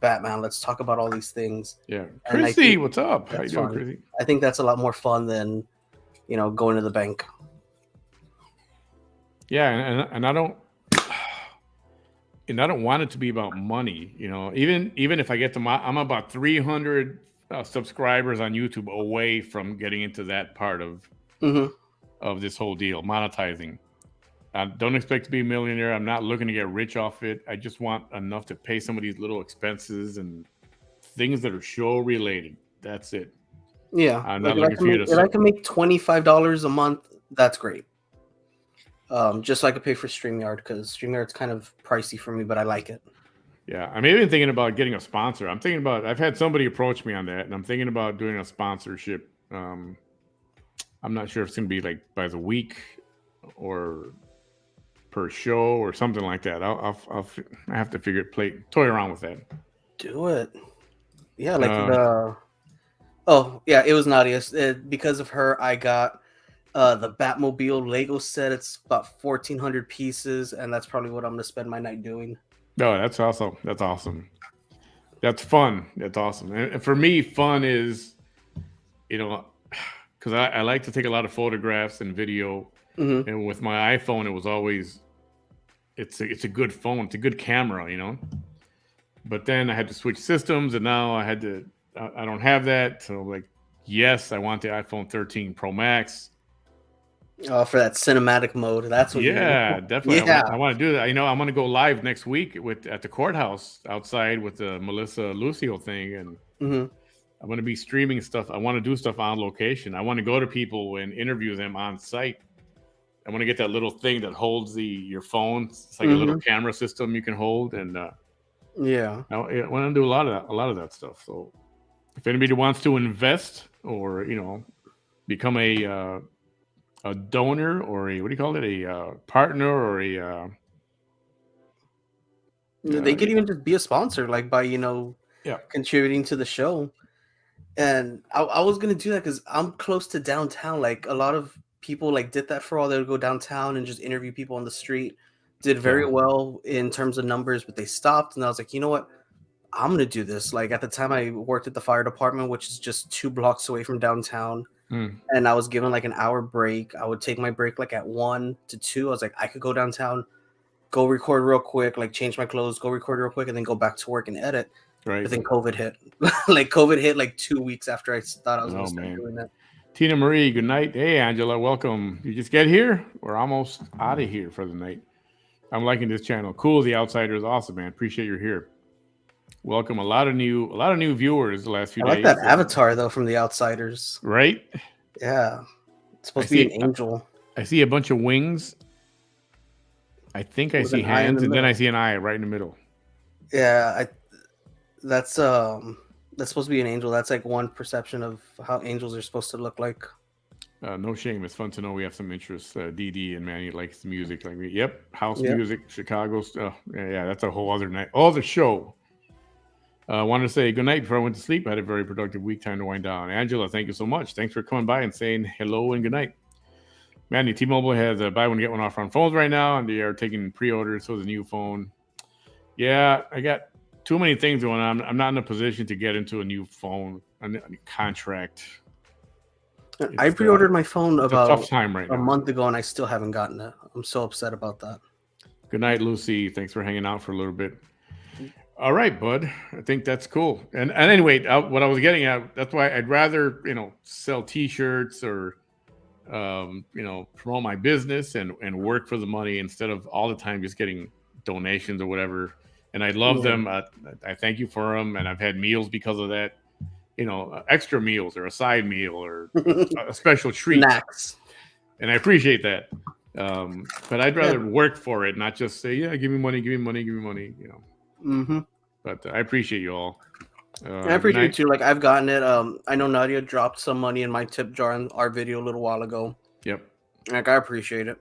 Batman. Let's talk about all these things. Yeah, Chrissy, what's up? How you doing, fun. Chrissy? I think that's a lot more fun than going to the bank. Yeah, and I don't want it to be about money. Even if I get to I'm about 300 subscribers on YouTube away from getting into that part of this whole deal, monetizing. I don't expect to be a millionaire. I'm not looking to get rich off it. I just want enough to pay some of these little expenses and things that are show related. That's it. Yeah, I'm not looking for you to. If I can make $25 a month, that's great. Just so I could pay for StreamYard, because StreamYard's kind of pricey for me, but I like it. Yeah, I'm even thinking about getting a sponsor. I've had somebody approach me on that, and I'm thinking about doing a sponsorship. I'm not sure if it's going to be like by the week or per show or something like that. I have to toy around with that. Do it. Yeah, like it was Nadia. Because of her, I got the Batmobile Lego set. It's about 1,400 pieces, and that's probably what I'm gonna spend my night doing. No, that's awesome. That's awesome. That's fun. That's awesome. And for me, fun is, because I like to take a lot of photographs and video. Mhm. And with my iPhone, it was always it's a good phone, it's a good camera, you know. But then I had to switch systems, and now I don't have that. So like, yes, I want the iPhone 13 Pro Max. For that cinematic mode, that's what you Yeah, want. definitely. Yeah. I want to do that. You know, I'm going to go live next week at the courthouse outside with the Melissa Lucio thing, and Mhm. I'm going to be streaming stuff. I want to do stuff on location. I want to go to people and interview them on site. I want to get that little thing that holds your phone. It's like a little Mhm. camera system you can hold, and Yeah. I want to do a lot of that stuff. So, if anybody wants to invest or become a donor or a what do you call it, a partner or a They could even just be a sponsor, like by yeah. contributing to the show. And I was gonna do that because I'm close to downtown. Like a lot of people like did that for all. They would go downtown and just interview people on the street. Did very Yeah. well in terms of numbers, but they stopped. And I was like, you know what? I'm gonna do this. Like at the time, I worked at the fire department, which is just 2 blocks away from downtown. And I was given like an hour break. I would take my break like at 1 to 2. I was like, I could go downtown, go record real quick, like change my clothes, go record real quick, and then go back to work and edit. Right. But then COVID hit. Like COVID hit like 2 weeks after I thought I was going Oh to start man. doing that. Tina Marie, good night. Hey Angela, welcome. You just get here? We're almost out of here for the night. I'm liking this channel. Cool, The Outsider is awesome, man. Appreciate you're here. Welcome. A lot of new viewers the last few I days. like that avatar though from The Outsiders. Right? Yeah. It's supposed I to be see- an angel. I see a bunch of wings. I think I With see an eye in hands, the and then I middle. see an eye right in the middle. Yeah, that's supposed to be an angel. That's like one perception of how angels are supposed to look like. No shame. It's fun to know we have some interests. DD and Manny likes music like me. Yep, house Yep. music, Chicago stuff. Yeah, that's a whole other night. Oh, the show. I wanted to say good night before I went to sleep. I had a very productive week. Time to wind down. Angela, thank you so much. Thanks for coming by and saying hello and good night. Manny, T-Mobile has a buy one get one offer on phones right now, and they are taking pre-orders for the new phone. Yeah, I got too many things going on. I'm not in a position to get into a new phone, a contract. I pre-ordered my phone It's a about tough time right a now. month ago, and I still haven't gotten it. I'm so upset about that. Good night, Lucy. Thanks for hanging out for a little bit. All right, bud. I think that's cool. And anyway, what I was getting at, that's why I'd rather, sell T-shirts or, promote my business and work for the money instead of all the time just getting donations or whatever. And I love them. I thank you for them. And I've had meals because of that, extra meals or a side meal or a special treat. Snacks. And I appreciate that. But I'd rather work for it, not just say, yeah, give me money, Mm-hmm. But I appreciate you all. I appreciate it too. Like I've gotten it. I know Nadia dropped some money in my tip jar in our video a little while ago. Yep. Like I appreciate it.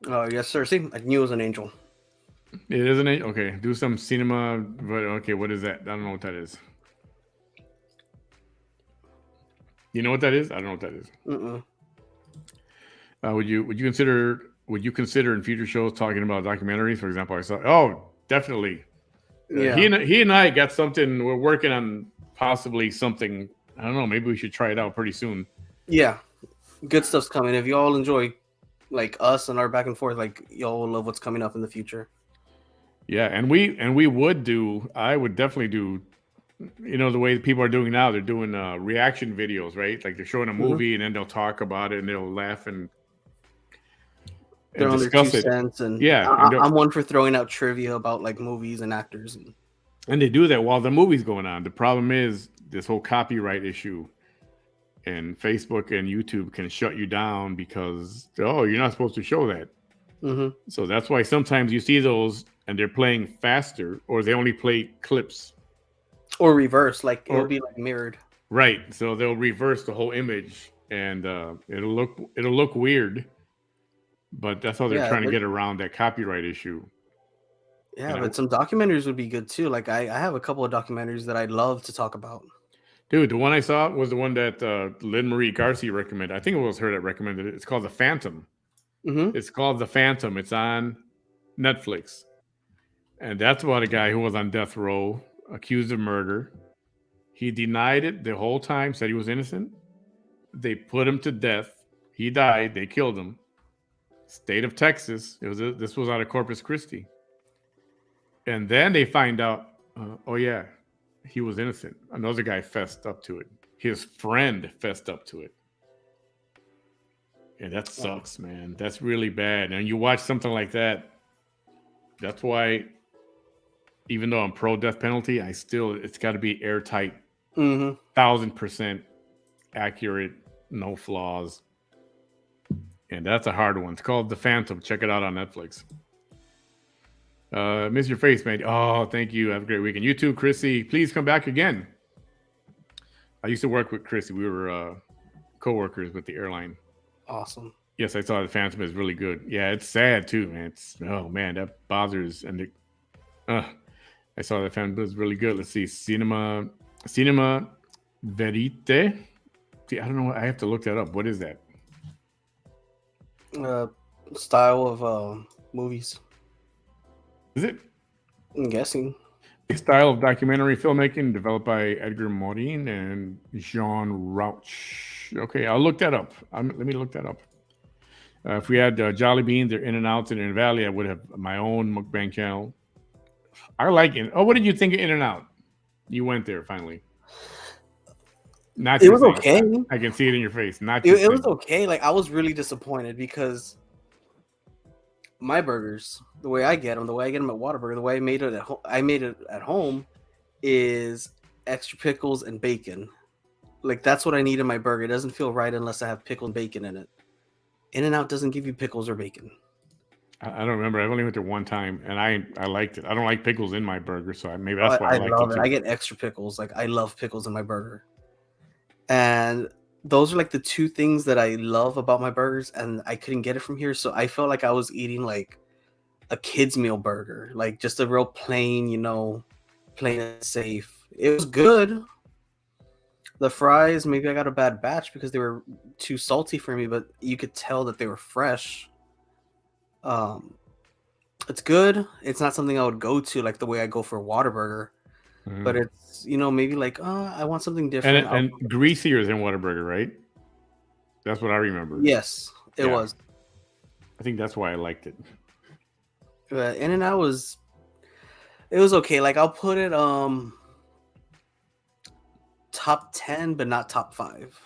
Yes, sir. See, I knew it was an angel. It is an angel. Okay, do some cinema. But okay, what is that? I don't know what that is. You know what that is? I don't know what that is. Mm-mm. Would you consider in future shows talking about documentaries? For example, I saw. Oh, definitely. Yeah. He and I got something. We're working on possibly something. I don't know. Maybe we should try it out pretty soon. Yeah, good stuff's coming. If y'all enjoy, like us and our back and forth, like y'all will love what's coming up in the future. Yeah, and we would do. I would definitely do. The way people are doing now, they're doing reaction videos, right? Like they're showing a movie and then they'll talk about it and they'll laugh and they're on their 2 cents. And yeah, I'm one for throwing out trivia about like movies and actors. And they do that while the movie's going on. The problem is this whole copyright issue, and Facebook and YouTube can shut you down because you're not supposed to show that. Mm-hmm. So that's why sometimes you see those and they're playing faster, or they only play clips. Or reverse, like it'll be like mirrored. Right. So they'll reverse the whole image, and it'll look weird. But that's how they're trying to get around that copyright issue. Yeah, but some documentaries would be good too. Like I have a couple of documentaries that I'd love to talk about. Dude, the one I saw was the one that Lynn Marie Garcia recommended. I think it was her that recommended it. It's called The Phantom. Mm-hmm. It's called The Phantom. It's on Netflix. And that's about a guy who was on death row, accused of murder. He denied it the whole time, said he was innocent. They put him to death. He died. They killed him. State of Texas. This was out of Corpus Christi. And then they find out, oh yeah, he was innocent. Another guy fessed up to it. His friend fessed up to it. And that sucks, man. That's really bad. And you watch something like that. That's why, even though I'm pro death penalty, it's got to be airtight, 1,000% accurate, no flaws. And that's a hard one. It's called The Phantom. Check it out on Netflix. Miss your face, man. Oh, thank you. Have a great weekend. You too, Chrissy. Please come back again. I used to work with Chrissy. We were co-workers with the airline. Awesome. Yes, I saw The Phantom is really good. Yeah, it's sad too, man. Oh man, that bothers. And I saw The Phantom is really good. Let's see, Cinema Verite. See, I don't know. I have to look that up. What is that? Style of movies. Is it? I'm guessing. A style of documentary filmmaking developed by Edgar Morin and Jean Rauch. Okay, I'll look that up. Let me look that up. If we had Jolly Beans or In-N-Outs in Valley, I would have my own mukbang channel. I like it. Oh, what did you think of In-N-Out? You went there finally. Not it was okay. I can see it in your face. It was okay. Like I was really disappointed because my burgers, the way I get them at Whataburger, the way I made it at home, is extra pickles and bacon. Like that's what I need in my burger. It doesn't feel right unless I have pickle and bacon in it. In-N-Out doesn't give you pickles or bacon. I don't remember. I've only went there one time, and I liked it. I don't like pickles in my burger, so maybe that's why I like it too. I get extra pickles. Like I love pickles in my burger. And those are like the two things that I love about my burgers, and I couldn't get it from here. So I felt like I was eating like a kid's meal burger, like just a real plain, plain and safe. It was good. The fries, maybe I got a bad batch because they were too salty for me, but you could tell that they were fresh. It's good. It's not something I would go to like the way I go for Whataburger. But it's, maybe like, I want something different. And greasier than Whataburger, right? That's what I remember. Yes, it was. I think that's why I liked it. In-N-Out was okay. Like I'll put it top 10, but not top 5.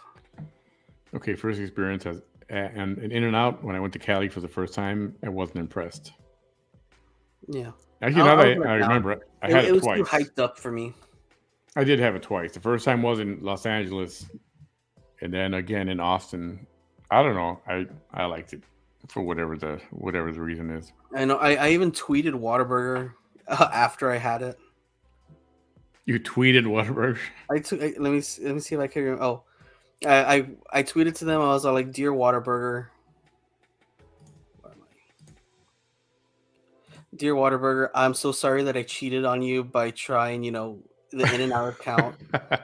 Okay, first experience and In-N-Out, when I went to Cali for the first time, I wasn't impressed. Yeah. Actually, now that I remember, I had it twice. It was too hyped up for me. I did have it twice. The first time was in Los Angeles, and then again in Austin. I don't know. I liked it for whatever the reason is. I know. I even tweeted Whataburger after I had it. You tweeted Whataburger? Let me see if I can. Oh, I tweeted to them. I was all like, "Dear Whataburger, Dear Whataburger, I'm so sorry that I cheated on you by trying, the In-N-Out account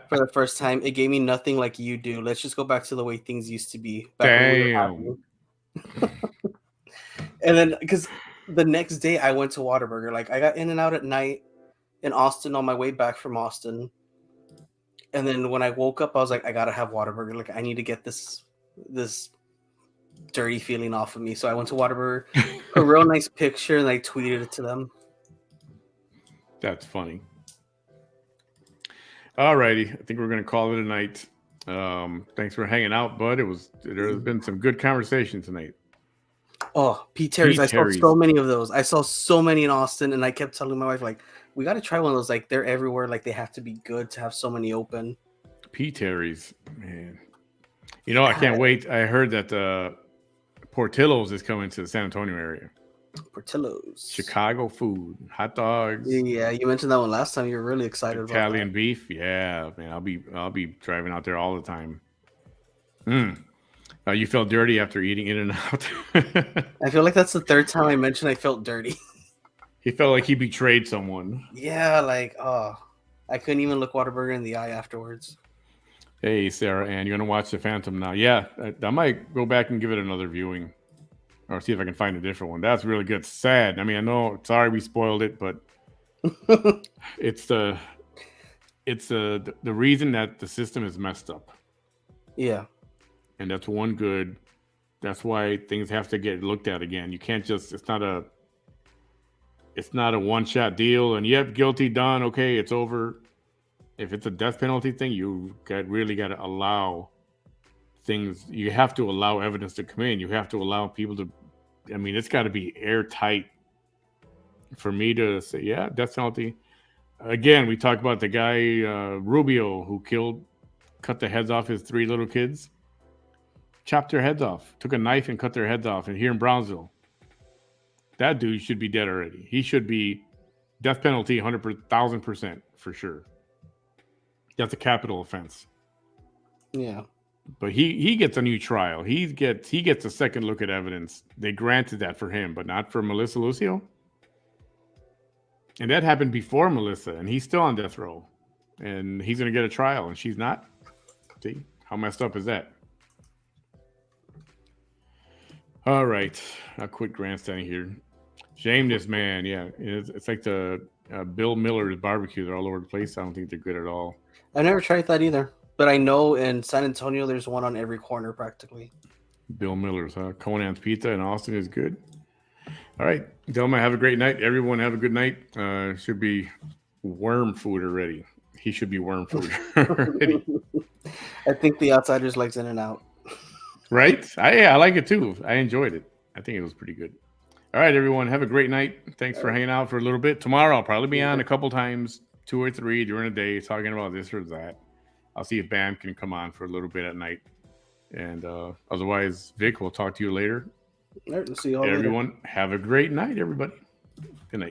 for the first time. It gave me nothing like you do. Let's just go back to the way things used to be. Damn." And then, because the next day I went to Whataburger. Like I got In-N-Out at night in Austin on my way back from Austin. And then when I woke up, I was like, I gotta have Whataburger. Like I need to get this dirty feeling off of me. So I went to Whataburger, a real nice picture, and I tweeted it to them. That's funny. Alrighty, I think we're gonna call it a night. Thanks for hanging out, bud. There's been some good conversation tonight. Oh, Pete Terry's. I saw so many of those. I saw so many in Austin, and I kept telling my wife, like, we got to try one of those. Like, they're everywhere. Like, they have to be good to have so many open. Pete Terry's, man. I can't wait. I heard that Portillo's is coming to the San Antonio area. Portillo's. Chicago food, hot dogs. Yeah, you mentioned that one last time. You were really excited about Italian beef. Yeah, man. I'll be driving out there all the time. You felt dirty after eating In-N-Out. I feel like that's the third time I mentioned I felt dirty. He felt like he betrayed someone. Yeah, like, I couldn't even look Whataburger in the eye afterwards. Hey, Sarah Ann, you're going to watch The Phantom now. Yeah, I might go back and give it another viewing or see if I can find a different one. That's really good. Sad. I mean, I know, sorry we spoiled it, but it's the reason that the system is messed up. Yeah. And that's one good That's why things have to get looked at again. You can't just, it's not a one-shot deal and yep, guilty, done, okay, it's over. If it's a death penalty thing, you really got to allow things. You have to allow evidence to come in. You have to allow people to, I mean, it's got to be airtight for me to say, yeah, death penalty. Again, we talked about the guy, Rubio, who cut the heads off his 3 little kids. Chopped their heads off, took a knife and cut their heads off. And here in Brownsville, that dude should be dead already. He should be death penalty 100,000% for sure. That's a capital offense. Yeah. But he gets a new trial. He gets a second look at evidence. They granted that for him, but not for Melissa Lucio. And that happened before Melissa, and he's still on death row. And he's going to get a trial, and she's not. See, how messed up is that? All right. I'll quit grandstanding here. Shame this man. Yeah. It's like the Bill Miller's barbecue. They're all over the place. I don't think they're good at all. I never tried that either. But I know in San Antonio, there's one on every corner practically. Bill Miller's, huh? Conan's Pizza in Austin is good. All right. Delma, have a great night. Everyone have a good night. Should be worm food already. He should be worm food already. I think the Outsiders likes In-N-Out. Right? I like it too. I enjoyed it. I think it was pretty good. All right, everyone. Have a great night. Thanks for hanging out for a little bit. Tomorrow, I'll probably be on a couple times, 2 or 3 during the day, talking about this or that. I'll see if Bam can come on for a little bit at night. And otherwise, Vic, we'll talk to you later. All right, we'll see you all later. Everyone, have a great night, everybody.